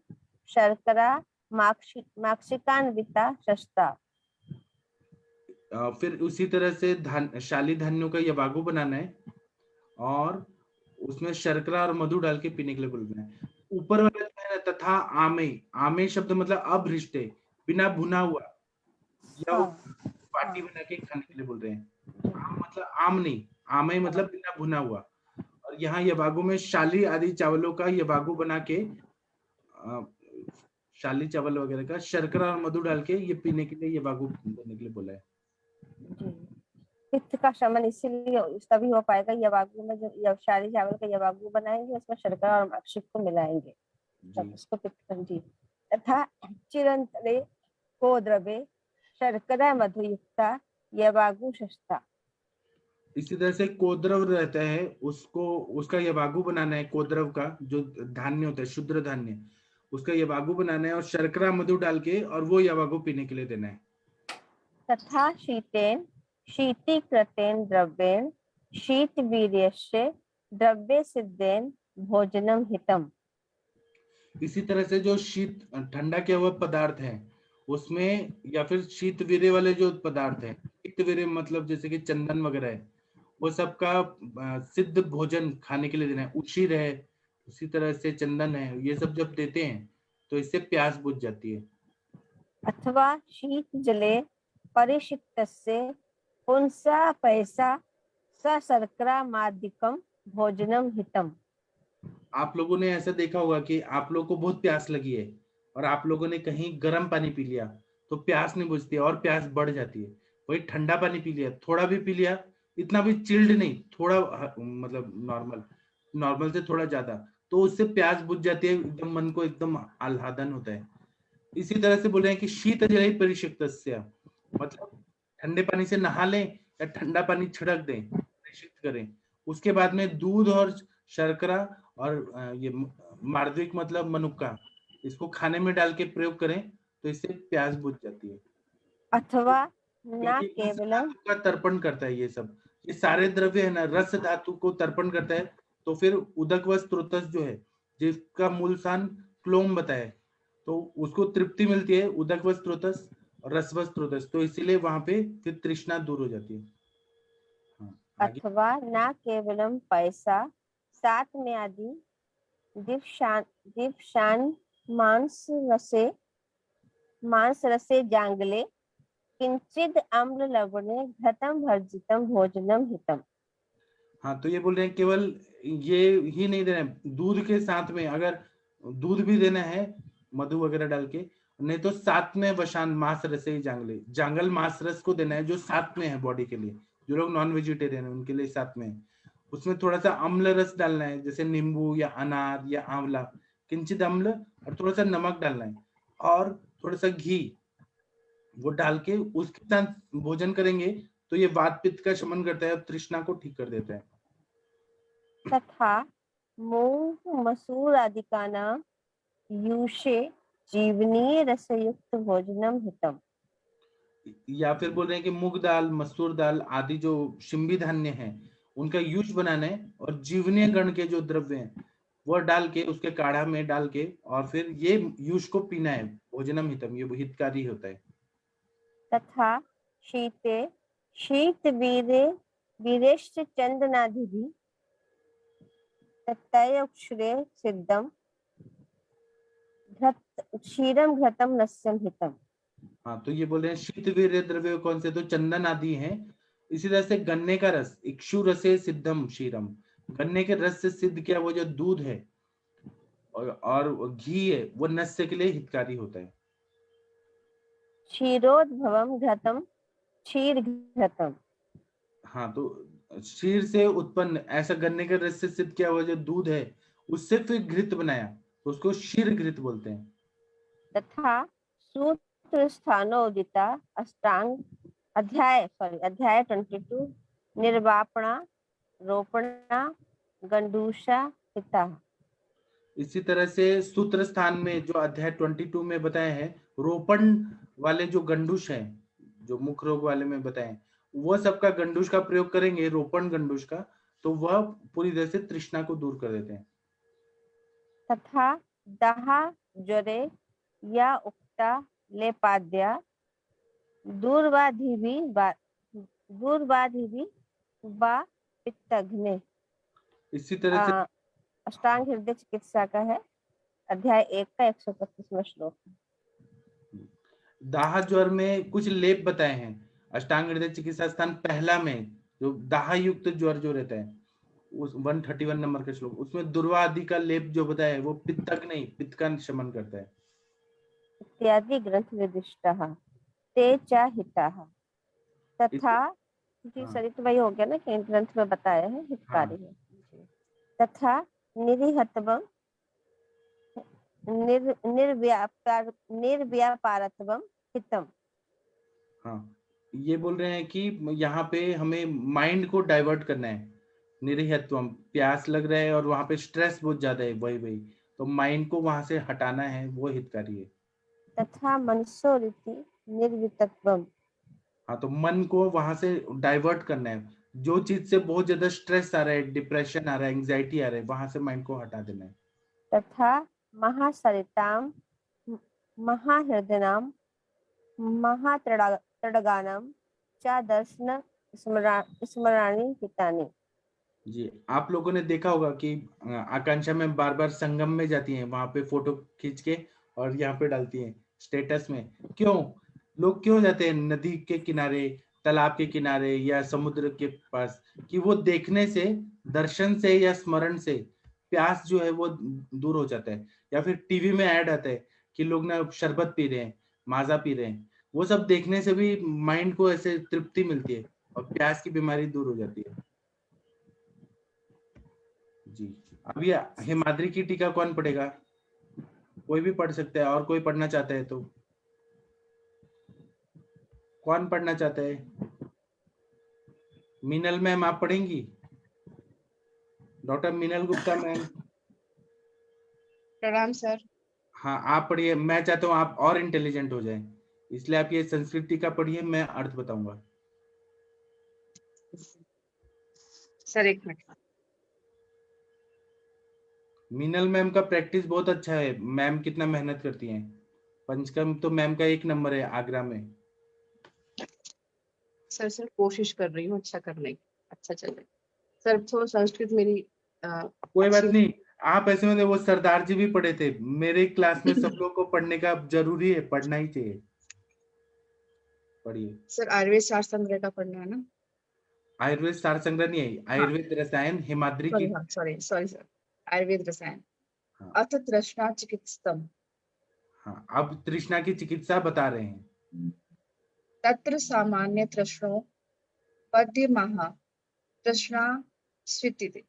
शर्करा माक्षिकान्विता शस्ता। फिर उसी तरह से शाली धान्यों का यवागु बनाना है और उसमें शर्करा और मधु डाल के पीने के लिए बोलना है। ऊपर वाला जो है ना, तथा आमे, आमे शब्द मतलब अभ्रिष्टे, बिना भुना हुआ, या पार्टी बना के खाने के लिए बोल रहे हैं। आम मतलब आम नहीं, आमे मतलब बिना भुना हुआ। और यहाँ यवागु में शाली आदि चावलों का यवागु बना के शाली चावल वगैरह का शर्करा और मधु डाल के ये पीने के लिए यवागु देने के लिए बोला है। पित्त का शमन इसीलिए तभी हो पाएगा यवागु में, जो शाली चावल का यवागु बनाएंगे उसमें शर्करा और माक्षिक को मिलाएंगे तब उसको पित्त जी। तथा चिरंतरे को द्रवे शर्करा मधुयुक्ता यवागु शस्ता। इसी तरह से कोद्रव रहता है, उसको उसका यवागु बनाना है। कोद्रव का जो धान्य होता है, शुद्र धान्य, उसका यवागु बनाना है और शर्करा मधु डाल के और वो यवागु पीने के लिए देना है। तथा शीतेन शीतीकृतेन द्रव्येन शीतवीर्यस्य द्रव्ये सिद्धेन भोजनम हितम। इसी तरह से जो शीत ठंडा किया हुआ पदार्थ है उसमें, या फिर शीत वीर्य वाले जो पदार्थ है, शीत वीर्य मतलब जैसे कि चंदन वगैरह है, वो सबका सिद्ध भोजन खाने के लिए देना है। उशीर है, उसी तरह से चंदन है, ये सब जब देते हैं तो इससे प्यास बुझ जाती है। अथवा शीत जले परिषिक्तस्य पुंसा पैसा स शर्करा मादिकम भोजनम हितम। आप लोगों ने ऐसा देखा होगा कि आप लोगों को बहुत प्यास लगी है और आप लोगों ने कहीं गर्म पानी पी लिया तो प्यास नहीं बुझती और प्यास बढ़ जाती है। वही ठंडा पानी पी लिया, थोड़ा भी पी लिया, इतना भी चिल्ड नहीं, थोड़ा मतलब नॉर्मल से थोड़ा ज्यादा, तो उससे प्यास बुझ जाती है, एकदम मन को एकदम आह्लादन होता है। इसी तरह से बोल रहे हैं कि शीत जल परिषिक्तस्य, मतलब ठंडे पानी से नहा लें या ठंडा पानी छिड़क दें, परिषिक्त करें, उसके बाद में दूध और शर्करा और ये मार्द्विक मतलब मनुक्का, इसको खाने में डाल के प्रयोग करें तो इससे प्यास बुझ जाती है। अथवा न क्योंकि रस केवलम धातु का तर्पण करता है, ये सब ये सारे द्रव्य है ना, रस धातु को तर्पण करता है। तो फिर उदक व स्त्रोतस जो है, जिसका मूल स्थान क्लोम बताया, तो उसको तृप्ति मिलती है, उदक व स्त्रोतस और रस व स्त्रोतस, तो इसीलिए वहां पे फिर तृष्णा दूर हो जाती है। अथवा न केवलम पैसा सात में आदि दीपशान मांस रसे जांगले किंचिद अम्ल लवणे घृतम भर्जितम भोजनम हितम। हाँ, तो ये बोल रहे हैं केवल ये ही नहीं देना है, दूध के साथ में अगर दूध भी देना है मधु वगैरह डाल के, नहीं तो साथ में वशान मांस रसे जांगले, जांगल मांस रस को देना है जो साथ में है बॉडी के लिए। जो लोग नॉन वेजिटेरियन है उनके लिए साथ में है, उसमें थोड़ा सा अम्ल रस डालना है, जैसे नींबू या अनार या आंवला, किंचित अम्ल और थोड़ा सा नमक डालना है, और थोड़ा सा घी वो डाल के उसके साथ भोजन करेंगे तो ये वात पित्त का शमन करता है और तृष्णा को ठीक कर देता है। तथा मूंग मसूर आदि का नाम यूषे जीवनी रसयुक्त भोजनम हितम। या फिर बोल रहे हैं कि मूंग दाल मसूर दाल आदि जो शिंबी धान्य है उनका यूज बनाना है और जीवनीय गण के जो द्रव्य हैं वो डाल के उसके काढ़ा में डाल के और फिर ये यूज को पीना है। भोजनम हितम ये हितकारी होता है। तथा शीते शीत वीरे वीरेश्च चंदनादि तत्तय अक्षरे सिद्धम घृत क्षीरम घृतम नस्यम हितम। हाँ, तो ये बोल रहे हैं शीत वीर्य द्रव्य कौन से, तो चंदन आदि हैं। इसी तरह से गन्ने का रस इक्षु रसे सिद्धम क्षीरम, गन्ने के रस से सिद्ध किया वो जो दूध है और घी है वो नस्य के लिए हितकारी होता है। क्षीरोद्भवम घृतम क्षीर घृतम। हाँ, तो क्षीर से उत्पन्न ऐसा गन्ने के रस से सिद्ध किया हुआ जो दूध है उससे फिर घृत बनाया तो उसको क्षीर घृत बोलते हैं। तथा सूत्र स्थानोदिता अष्टांग अध्याय 22 निर्वापणा रोपणा गंडूषा हिता। इसी तरह से सूत्र स्थान में जो अध्याय 22 में बताए हैं रोपण वाले जो गंडूष है जो मुख रोग वाले में बताए वो सबका गंडूष का प्रयोग करेंगे, रोपण गंडूष का, तो वह पूरी तरह से तृष्णा को दूर कर देते हैं। तथा दहा ज्वरे या उक्ता लेपाद्या दूरवाधिभी वा पित्तघ्ने। इसी तरह से अष्टांग हृदय चिकित्सा का है अध्याय 1 का 125वां श्लोक। दाह ज्वर में कुछ लेप बताए हैं अष्टांग हृदय चिकित्सा स्थान पहला में जो दाह युक्त ज्वर जो रहता है उस 131 नंबर का श्लोक उसमें दुर्वा आदि का लेप जो बताया है वो पित्तक नहीं पित्त का शमन करता है। इत्यादि ग्रंथ विदिष्टः ते च हिताः। तथा शरीर तो वही हो गया ना कि ग्रंथ में बताया है हितकारी है। तथा निरिहतवम निर्व्यापारत्वम हितम। हाँ, ये बोल रहे हैं कि यहाँ पे हमें माइंड को डाइवर्ट करना है। निरिहत्वम प्यास लग रहा है और वहां पे स्ट्रेस बहुत ज्यादा है वही तो माइंड को वहां से हटाना है वो हितकारी है। तथा मनसो रीति निर्वितत्वम। हाँ, तो मन को वहां से डाइवर्ट करना है। जो चीज से बहुत ज्यादा स्ट्रेस आ रहा है डिप्रेशन आ रहा है एंजाइटी आ रहा है वहां से माइंड को हटा देना है। तथा महासरिताम महाहृदयनाम महातड़गानम च दर्शन स्मरणानि हितानि। जी, आप लोगों ने देखा होगा कि आकांक्षा में बार बार संगम में जाती हैं वहां पे फोटो खींच के और यहाँ पे डालती हैं स्टेटस में। क्यों लोग क्यों जाते हैं नदी के किनारे तालाब के किनारे या समुद्र के पास कि वो देखने से दर्शन से या स्मरण से प्यास जो है वो दूर हो जाता है। या फिर टीवी में ऐड आता है कि लोग ना शरबत पी रहे हैं माजा पी रहे हैं वो सब देखने से भी माइंड को ऐसे तृप्ति मिलती है और प्यास की बीमारी दूर हो जाती है। जी, अब ये हिमाद्री की टीका कौन पढ़ेगा? कोई भी पढ़ सकता है और कोई पढ़ना चाहता है तो कौन पढ़ना चाहता है? मीनल मैम आप पढ़ेंगी? Doctor Meenal Gupta ma'am. प्रणाम सर। हाँ, आप पढ़िए। मैं चाहता हूँ आप और इंटेलिजेंट हो जाएं, इसलिए आप ये संस्कृत टीका पढ़िए, मैं अर्थ बताऊंगा। सर एक मिनट। मीनल मैम का प्रैक्टिस बहुत अच्छा है। मैम कितना मेहनत करती हैं। पंचकर्म तो मैम का 1 नंबर है आगरा में। सर कोशिश कर रही हूँ अच्छा करने की, अच्छा चल रही सर। थोड़ा संस्कृत मेरी कोई बात नहीं, आप ऐसे में वो सरदार जी भी पढ़े थे मेरे क्लास में। सब लोग को पढ़ने का जरूरी है, पढ़ना ही चाहिए। पढ़िए सर। आयुर्वेद सार संग्रह का पढ़ना है ना? आयुर्वेद सार संग्रह नहीं है, आयुर्वेद रसायन हिमाद्री की। सॉरी सर, आयुर्वेद रसायन। हाँ। अथ तृष्णा चिकित्सतम। हाँ, अब तृष्णा की चिकित्सा बता रहे हैं। तत्र सामान्य तृष्णो पद्य महा तृष्णा स्वीति।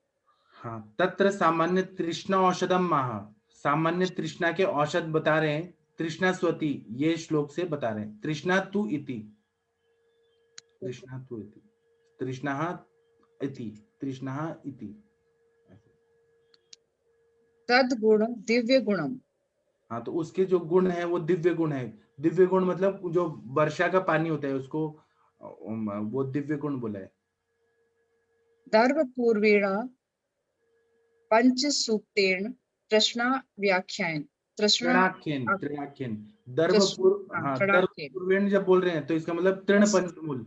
हाँ, तत्र सामान्य तृष्णा औषधम महा, सामान्य तृष्णा के औषध बता रहे हैं तृष्णा स्वती, ये श्लोक से बता रहे हैं। तृष्णा तु इति, तृष्णा तु इति, तृष्णा इति, तृष्णा इति। तद्गुण दिव्य गुणम। हाँ, तो उसके जो गुण है वो दिव्य गुण है। दिव्य गुण मतलब जो वर्षा का पानी होता है उसको वो दिव्य गुण बोला है। दर्भ पूर्वेण पंच सूक्तेन तृष्णा व्याख्यान। तृणाख्यन, तृणाख्यन, दर्भ पूर्व, हाँ, दर्भ तृणाख्यन। पूर्वेण जब बोल रहे हैं तो इसका मतलब तृण पंचमूल,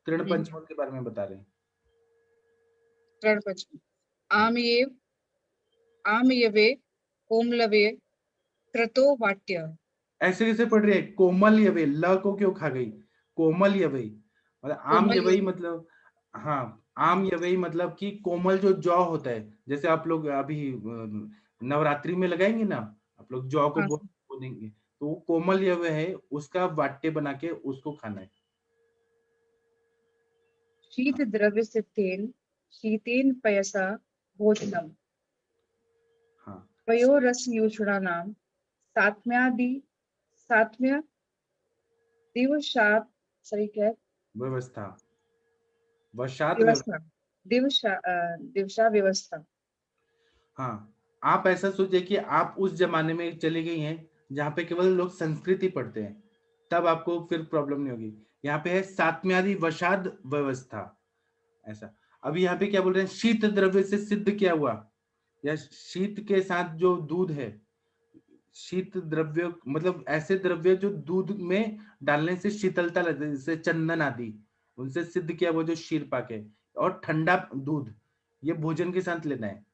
तृण पंचमूल के बारे में बता रहे हैं। तृण पंचमूल। आमयवे कोमलवे क्रतो वाट्य। ऐसे कैसे पढ़ रही है? कोमल यवे, ल को क्यों खा गई? कोमल यवे मतलब आम कोमल यवई मतलब, हाँ, आम यवई मतलब कि कोमल जो जौ होता है, जैसे आप लोग अभी नवरात्रि में लगाएंगे ना, आप लोग जौ को हाँ। बोलेंगे, तो वो कोमल यवे है, उसका वाट्य बना के उसको खाना है। शीत द्रव्य सिद्धेन शीतेन पयसा भोजनम। हाँ, पयो रस युषणानाम सात्म्य दिवसात सही क्या व्यवस्था, वशात व्यवस्था दिवसा व्यवस्था। हाँ, आप ऐसा सोचिए कि आप उस जमाने में चली गई हैं जहाँ पे केवल लोग संस्कृत ही पढ़ते हैं, तब आपको फिर प्रॉब्लम नहीं होगी। यहाँ पे है सात्म्यादि वशाद व्यवस्था, ऐसा। अभी यहाँ पे क्या बोल रहे हैं? शीत द्रव्य से सिद्ध क्या हुआ? या शीत के साथ जो दूध है, शीत द्रव्य मतलब ऐसे द्रव्य जो दूध में डालने से शीतलता लगती है, जैसे चंदन आदि, उनसे सिद्ध किया वो जो शीर पाक है। और ठंडा दूध ये भोजन के साथ लेना है।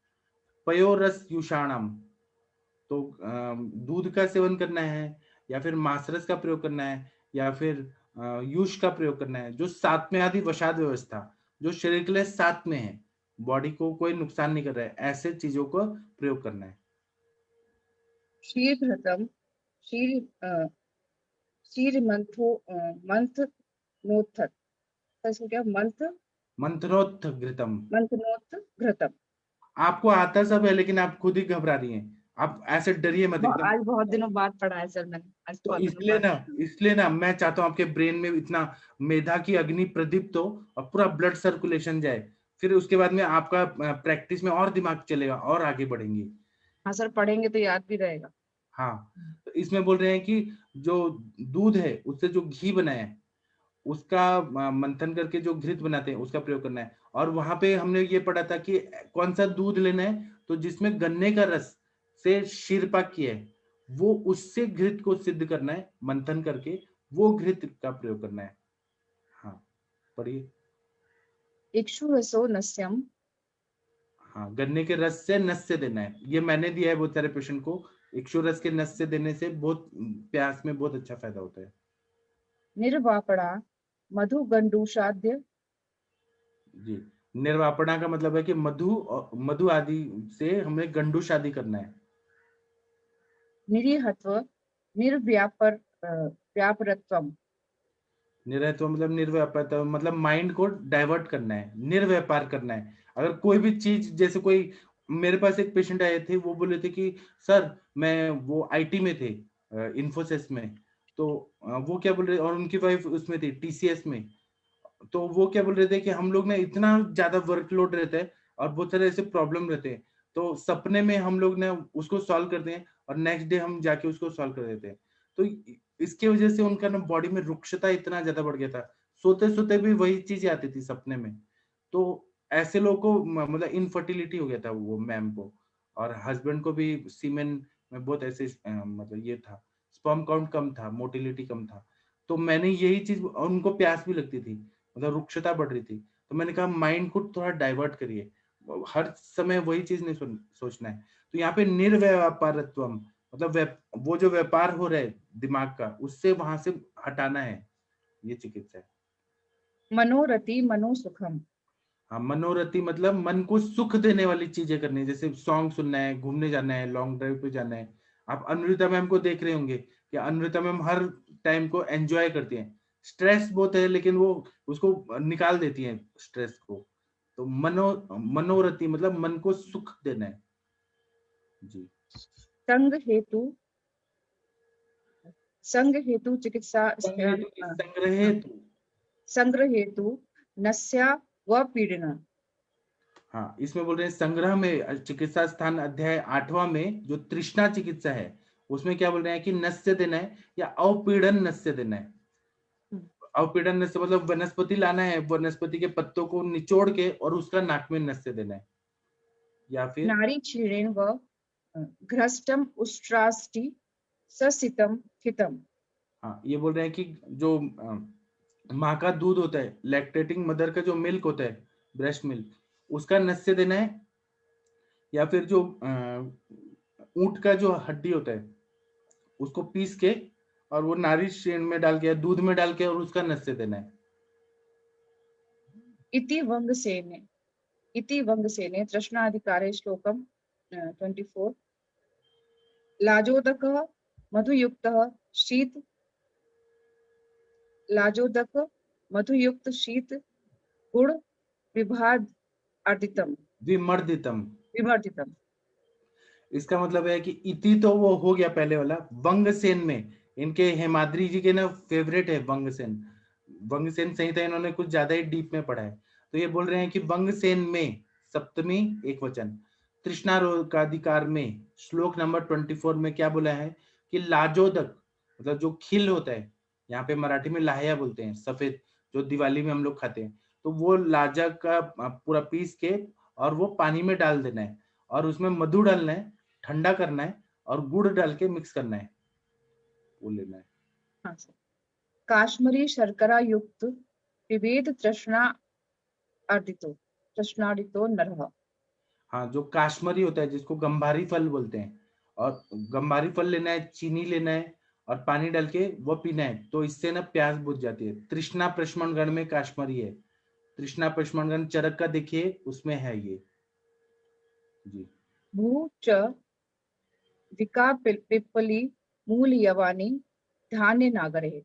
पयोरस युषाणम, तो दूध का सेवन करना है, या फिर मासरस का प्रयोग करना है, या फिर युष का प्रयोग करना है, जो साथ में आदि वशाद व्यवस्था, जो शरीर के लिए साथ में है, बॉडी को कोई नुकसान नहीं कर रहा है, ऐसे चीजों को प्रयोग करना है। शीर घृतम शीर मंथ नोत्थ कैसे क्या मंथनोत्थ घृतम। मंथनोत्थ घृतम। आपको आता सब है, लेकिन आप खुद ही घबरा रही हैं। आप ऐसे डरिए मत एकदम। आज बहुत दिनों बाद पढ़ा है सर मैंने, आज तो बहुत दिनों बाद। इसलिए ना मैं चाहता हूँ आपके ब्रेन में इतना मेधा की अग्नि प्रदीप्त हो और पूरा ब्लड सर्कुलेशन जाए, फिर उसके बाद में आपका प्रैक्टिस में और दिमाग चलेगा और आगे बढ़ेंगे। हाँ सर, पढ़ेंगे तो याद भी रहेगा। हाँ, तो इसमें बोल रहे हैं कि जो दूध है उससे जो घी बनाया है उसका मंथन करके जो घृत बनाते हैं उसका प्रयोग करना है। और वहां पे हमने ये पढ़ा था कि कौन सा दूध लेना है, तो जिसमें गन्ने का रस से शीरपाक किया है, वो उससे घृत को सिद्ध करना है, मंथन करके वो घृत का प्रयोग करना है। हाँ, पढ़िए। इक्षु रसो नस्यम। हाँ, गन्ने के रस से नस्य देना है, ये मैंने दिया है बहुत सारे पेशेंट को। इक्षु रस के नस्य देने से बहुत प्यास में बहुत अच्छा फायदा होता है। निर्वापड़ा मधु गंडूषाद्य। जी, निर्वापणा का मतलब है कि मधु आदि से हमें गंडू शादी करना है। निरीहत्व व्यापरत्वम। निरहत्व मतलब निर्व्यापार, मतलब माइंड को डाइवर्ट करना है, निर्व्यापार करना है। अगर कोई भी चीज, जैसे कोई, मेरे पास एक पेशेंट आए थे, वो बोले थे कि सर मैं वो आईटी में थे, इन्फोसिस में, तो वो क्या बोल रहे, और उनकी वाइफ उसमें थी टीसीएस में, तो वो क्या बोल रहे थे कि हम लोग ना इतना ज्यादा वर्कलोड रहता है और बहुत सारे ऐसे प्रॉब्लम रहते हैं, तो सपने में हम लोग ने उसको सॉल्व करते हैं और नेक्स्ट डे हम जाके उसको सॉल्व कर देते हैं। तो इसके वजह से उनका ना बॉडी में रुक्षता इतना ज्यादा बढ़ गया था, सोते सोते भी वही चीजें आती थी सपने में। तो ऐसे लोगों को मतलब इनफर्टिलिटी हो गया था वो मैम को, और हस्बैंड को भी सीमेन में बहुत ऐसे मतलब ये था, स्पर्म काउंट कम था, मोटिलिटी कम था। तो मैंने यही चीज, और उनको प्यास भी लगती थी, मतलब रुक्षता बढ़ रही थी, तो मैंने कहा माइंड को थोड़ा डाइवर्ट करिए, हर समय वही चीज नहीं सोचना है। तो यहाँ पे निर्व्यापारत्वम मतलब वो जो व्यापार हो रहा है दिमाग का, उससे वहां से हटाना है, ये चिकित्सा है। मनोरति मनोसुखम। हाँ, मनोरति मतलब मन को सुख देने वाली चीजें करनी है, जैसे सॉन्ग सुनना है, घूमने जाना है, लॉन्ग ड्राइव पे जाना है। आप अनुरिता मैम को देख रहे होंगे कि अनुरिता मैम हर टाइम को एंजॉय करती हैं। स्ट्रेस बहुत है लेकिन वो उसको निकाल देती हैं स्ट्रेस को। तो मनोरति मतलब मन को सुख देना है। जी, संग हेतु संग हेतु चिकित्सा स्थान संग्रह हेतु, संग्रह हेतु नस्या व पीड़ना। हाँ इसमें बोल रहे हैं संग्रह में चिकित्सा स्थान अध्याय 8वां में जो तृष्णा चिकित्सा है उसमें क्या बोल रहे हैं कि नस्य देना है या अवपीड़न नस्य देना है। अवपीड़न नस्य मतलब वनस्पति लाना है, वनस्पति के पत्तों को निचोड़ के और उसका नाक में नस्य देना है। या फिर नारी क्षीणेन व घ्रष्टम उष्ट्राष्टि ससितम हितम। हाँ ये बोल रहे हैं कि जो माँ का दूध होता है, लैक्टेटिंग मदर का जो मिल्क होता है, ब्रेस्ट मिल्क, उसका नस्य देना है। या फिर जो ऊंट का जो हड्डी होता है उसको पीस के और वो नारी शेण में डाल के, दूध में डाल के और उसका नस्य देना है। इति वंगसेने तृष्णाधिकारे श्लोकम 24 लाजोदकः मधुयुक्तः शीत लाजोदक मधुयुक्त शीत गुड़ विभाद अर्दितम विमर्दितम। विमर्दितम। इसका मतलब है कि इति तो वो हो गया पहले वाला। वंगसेन में इनके हेमाद्री जी के ना फेवरेट है वंगसेन। वंगसेन संहिता इन्होंने कुछ ज्यादा ही डीप में पढ़ा है, तो ये बोल रहे हैं कि वंगसेन में सप्तमी एक वचन तृष्णा रोगाधिकार में श्लोक नंबर 24 में क्या बोला है कि लाजोदक मतलब जो खिल होता है, यहाँ पे मराठी में लाहया बोलते हैं, सफेद जो दिवाली में हम लोग खाते हैं, तो वो लाजा का पूरा पीस के और वो पानी में डाल देना है और उसमें मधु डालना है, ठंडा करना है और गुड़ डाल के मिक्स करना है, वो लेना है। हाँ सर। काश्मीरी शर्करा युक्त विवेद तृष्णार्दितो नरः। हाँ जो काश्मीरी होता है जिसको गंभारी फल बोलते हैं, और गंभारी फल लेना है, चीनी लेना है और पानी डाल के वो पीना है, तो इससे ना प्यास बुझ जाती है। तृष्णा प्रशमन गण में काश्मीरी है, तृष्णा प्रशमन गण चरक का देखिए उसमें है ये जी। भू च विका पिप्पली मूल यवानी धान्य नागरे।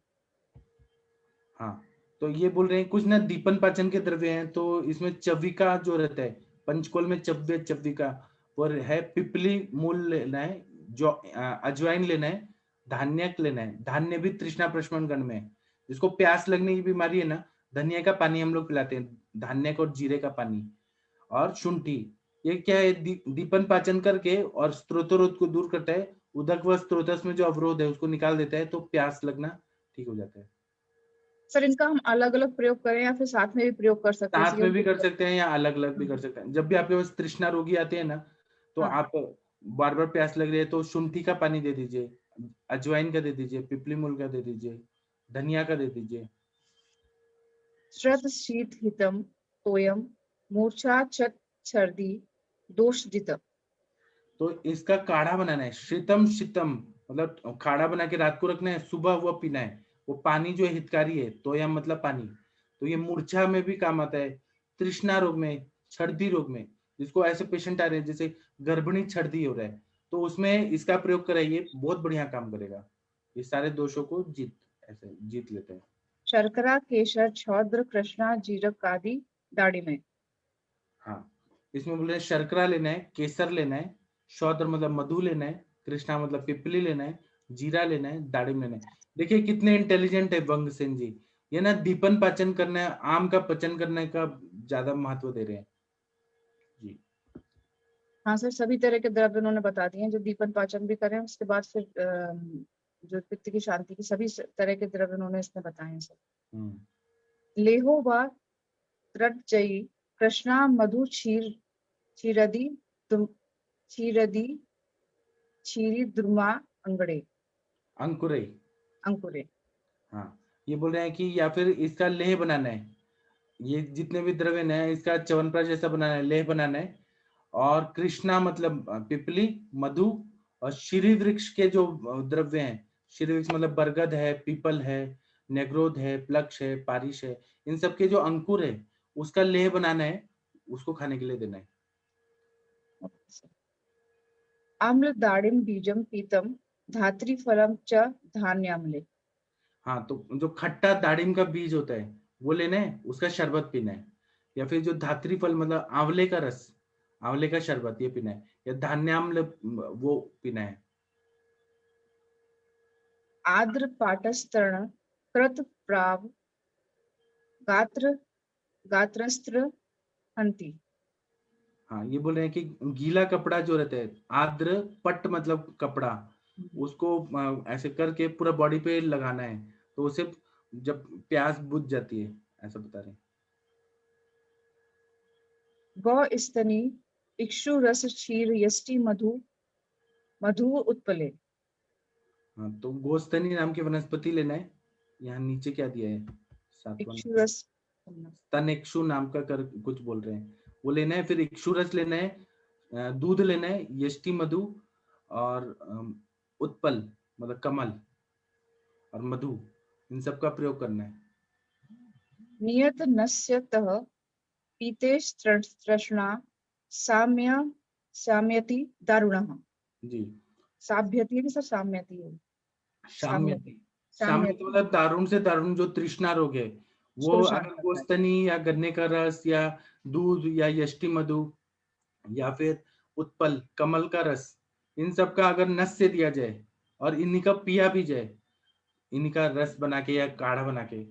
हाँ तो ये बोल रहे हैं कुछ ना दीपन पाचन के द्रव्य हैं, तो इसमें चविका जो रहता है, पंचकोल में चव्य चविका वो है, पिपली मूल लेना है, जो अजवाइन लेना है, धान्यक लेना है। धान्य भी तृष्णा प्रशमन गण में है। जिसको प्यास लगने की बीमारी है ना, धनिया का पानी हम लोग पिलाते हैं, धान्यक और जीरे का पानी। और शुंठी ये क्या है, दीपन पाचन करके और स्त्रोतरोध को दूर करता है, उदक व स्त्रोतस में जो अवरोध है उसको निकाल देता है, तो प्यास लगना ठीक हो जाता है। सर इनका हम अलग अलग प्रयोग करें या फिर साथ में भी प्रयोग कर सकते हैं? साथ में भी कर सकते हैं या अलग अलग भी कर सकते हैं। जब भी आपके पास तृष्णा रोगी आते हैं ना, तो आप बार बार प्यास लग रही है तो शुंठी का पानी दे दीजिए, अजवाइन का दे दीजिए, पिपली मूल का दे दीजिए, धनिया का दे दीजिए। श्रद्ध शीत हितम तोयम मूर्छा चत सर्दी दोषजित। तो इसका काढ़ा बनाना है, शीतम शीतम मतलब काढ़ा बना के रात को रखना है, सुबह वो पीना है। वो पानी जो है हितकारी है, तोयम मतलब पानी, तो ये मूर्छा में भी काम आता है, तृष्णा रोग में, छर्दी रोग में, जिसको ऐसे पेशेंट आ रहे हैं जैसे गर्भिणी छर्दी हो रहा है, तो उसमें इसका प्रयोग कराइए, बहुत बढ़िया काम करेगा। ये सारे दोषों को जीत लेते हैं। शर्करा केशर छौद्र कृष्णा जीरक आदि दाढ़ी में। हाँ इसमें बोल रहे हैं शर्करा लेना है, केसर लेना है, शौद्र मतलब मधु लेना है, कृष्णा मतलब पिपली लेना है, जीरा लेना है, दाड़िम लेना है। देखिए कितने इंटेलिजेंट है वंगसेन जी, ये ना दीपन पाचन करना है, आम का पचन करने का ज्यादा महत्व दे रहे हैं जी। हाँ सर सभी तरह के द्रव्य उन्होंने बता दिए हैं जो दीपन पाचन भी करें, उसके बाद फिर जो पित्त की शांति की सभी तरह के द्रव्य उन्होंने इसमें बताए हैं सर। लेहो व त्रटजयी कृष्णा मधु क्षीरदी क्षीरी द्रुमा अंगड़े अंकुरे। हाँ ये बोल रहे हैं कि या फिर इसका लेह बनाना है, ये जितने भी द्रव्य है इसका च्यवनप्राश जैसा बनाना है, लेह बनाना है। और कृष्णा मतलब पिपली, मधु, और श्री वृक्ष के जो द्रव्य हैं, श्री वृक्ष मतलब बरगद है, पीपल है, नेग्रोध है, प्लक्ष है, पारिश है, इन सब के जो अंकुर है उसका लेह बनाना है, उसको खाने के लिए देना है। आम्ल दाड़िम बीजम पीतम धात्री फलम च धान्यामले। हाँ तो जो खट्टा दाड़िम का बीज होता है वो लेना है, उसका शरबत पीना है। या फिर जो धात्री फल मतलब आंवले का रस, आंवले का शरबत ये पीना है, या धान्याम्ल वो पीना है। आद्र पाटस्तर्ण कृत प्राव गात्र गात्रस्त्र हंति। हाँ, ये बोल रहे हैं कि गीला कपड़ा जो रहता है, आद्र पट मतलब कपड़ा, उसको ऐसे करके पूरा बॉडी पे लगाना है, तो उसे जब प्यास बुझ जाती है, ऐसा बता रहे हैं। गौ स्तनी इक्षु रस क्षीर यष्टि मधु मधु उत्पले। हाँ, तो गोस्तनी नाम की वनस्पति लेना है। यहाँ नीचे क्या दिया है, 7वां इक्षु रस तनेक्षु नाम का कर कुछ बोल रहे हैं, वो लेना है। फिर इक्षुरस लेना है, दूध लेना है, यष्टि मधु और उत्पल मतलब कमल और मधु, इन सब का प्रयोग करना है। नियत नस्यतः पीते तृष्णा साम्य साम्यति दारुणः। जी, साभ्यति है कि सर साम्यति है? साम्यति। साम्यति साम्यति मतलब दारुण से दारुण जो तृष्णा रोग है, वो उसको शांत अगर करता है। गोस्तनी या गन्ने का रस या दूध या यष्टि मधु या फिर उत्पल कमल का रस, इन सब का अगर नस से दिया जाए और इन्हीं का पिया भी जाए, इन्हीं का रस बना के या काढ़ा बना के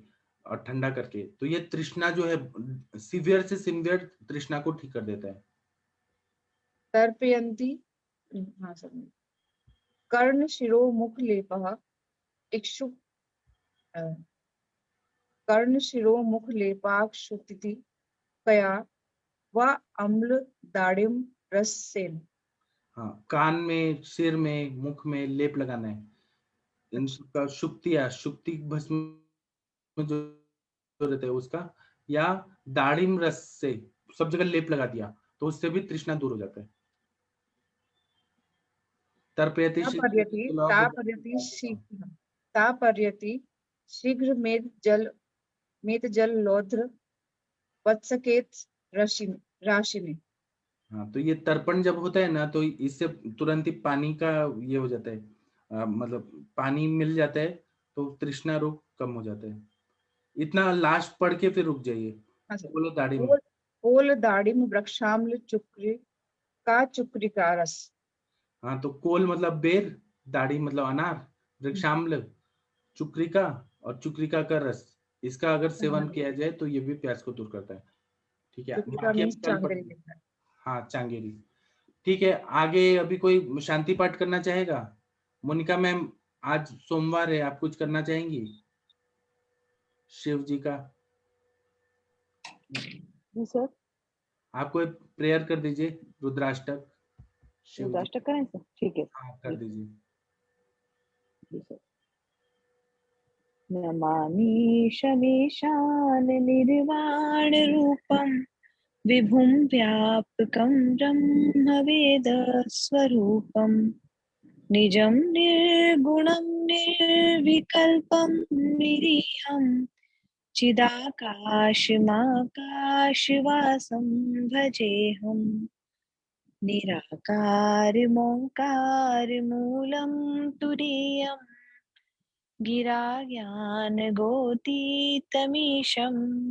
और ठंडा करके, तो ये तृष्णा जो है सीवियर से सीवियर तृष्णा को ठीक कर देता है। तर्पयन्ति हाँ सर कर्ण शिरो मुख लेपः इक्षु कर्ण शिरो मुख लेपाक्षुतिथि कया व अम्ल दाड़िम रस सेन। हाँ, कान में, सिर में, मुख में लेप लगाना है। इनका शुक्ति भस्म जो रहता है उसका, या दाड़िम रस से सब जगह लेप लगा दिया, तो उससे भी तृष्णा दूर हो जाता है। तर्पयति तापर्यति शीघ्र मेद जल लौध्र वत्सकेत राशि में। हाँ, तो ये तर्पण जब होता है ना, तो इससे तुरंत ही पानी का ये हो जाता है, मतलब पानी मिल जाता है, तो तृष्णा रोग कम हो जाता है। इतना लास्ट पढ़ के फिर रुक जाइए। हाँ सर बोलो दाढ़ी में। ओल दाड़िम वृक्षाम्ल चुक्री का चुक्री का रस। हाँ, तो कोल मतलब बेर, दाढ़ी मतलब अनार, वृक्षाम्ल चुक्रिका और चुक्रिका का रस, इसका अगर सेवन किया जाए तो ये भी प्यास को दूर करता है। ठीक है, बाकी हम कल पढ़ेंगे। हाँ, चांगेरी। ठीक है, आगे अभी कोई शांति पाठ करना चाहेगा? मोनिका मैम, आज सोमवार है, आप कुछ करना चाहेंगी शिव जी का? जी सर, आप कोई प्रेयर कर दीजिए, रुद्राष्टक शिव जी। रुद्राष्टक करें सर? ठीक है, हाँ, कर दीजिए। जी सर। नमामि शमेशान निर्वाण रूपम विभुं व्यापकं ब्रह्मवेद स्वरूपम निजं निर्गुणं निर्विकल्पं निरीहं चिदाकाशमाकाशवासं भजेऽहम् निराकारमोङ्कारमूलं तुरीयम् गिरा ज्ञानगोतीतमीशं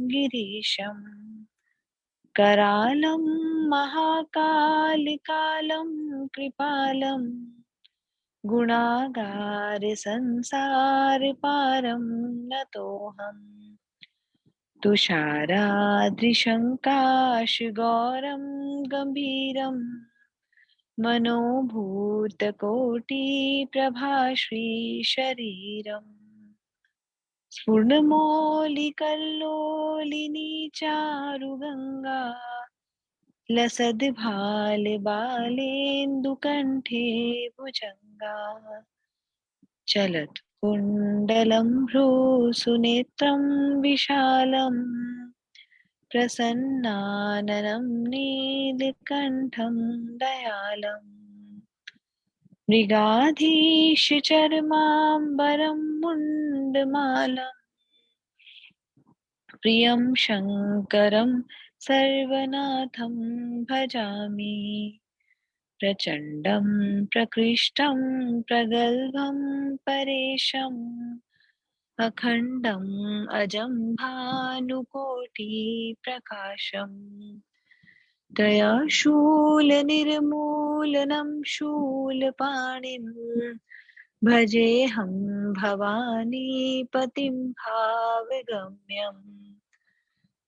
गिरीशम् करालं महाकालिकालं कृपालं गुणागार संसार पारं नतोऽहम् तुषाराद्रिशङ्काशगौरं गम्भीरं मनोभूतकोटिप्रभाश्रीशरीरम् स्फुर्णमौलिकल्लोलिनी चारुगङ्गा लसद्भालबालेन्दुकण्ठे भुजङ्गा चलत्कुण्डलं भ्रूसुनेत्रं विशालं प्रसन्नाननं नीलकण्ठं दयालम् मृगाधीशचर्माम्बरं मुण्डमालं प्रियं शङ्करं सर्वनाथं भजामि प्रचण्डं प्रकृष्टं प्रगल्भं परेशम् अखण्डम् अजं भानुकोटिप्रकाशम् दया शूलनिर्मूलनं शूलपाणिम् भजेऽहं भवानी पतिं भावगम्यम्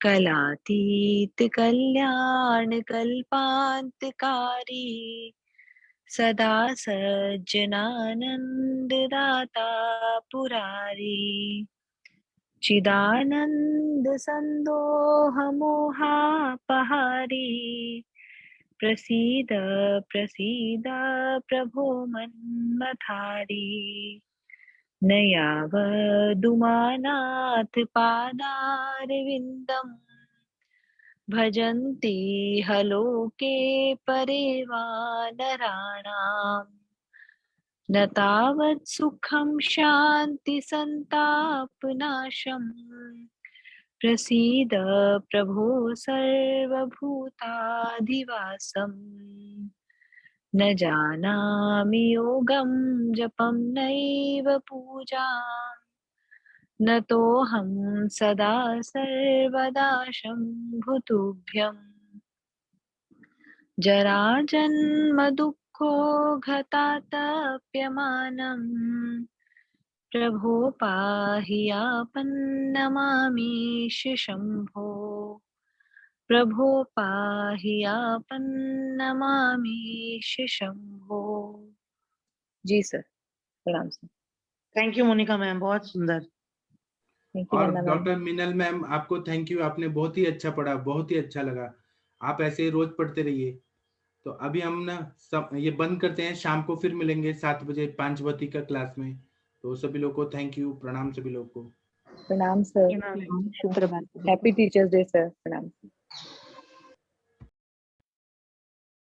कलातीत कल्याणकल्पान्तकारी सदा सज्जनानन्ददाता पुरारी चिदानन्द सन्दोहमोहापहारी प्रसीद प्रसीद प्रभो मन्मथारी न यावदुमानाथ पादारविन्दम् भजन्ति हलोके परे वा नराणाम् न तावत् सुखं शान्ति सन्तापनाशम् प्रसीद प्रभो सर्वभूताधिवासम् न जानामि योगं जपं नैव पूजाम् न तोऽहं सदा सर्वदा शम्भुतुभ्यम् जराजन्म दुःखो घातातप्यमानम् प्रभो पाहि आपन्नमामीश शम्भो प्रभो पाहि आपन्नमामीश शम्भो। जी सर, प्रणाम sir. Thank you Monika ma'am, बहुत सुंदर। थैंक यू और Vandana ma'am. Doctor Minal ma'am, आपको थैंक यू, आपने बहुत ही अच्छा पढ़ा, बहुत ही अच्छा लगा। आप ऐसे ही रोज पढ़ते रहिए। तो अभी हम ना सब ये बंद करते हैं, शाम को फिर मिलेंगे 7 बजे पांचवती का क्लास में। तो सभी लोग को थैंक यू, प्रणाम सभी लोग को। प्रणाम सर, शुभ प्रभात। Happy teachers day sir. प्रणाम।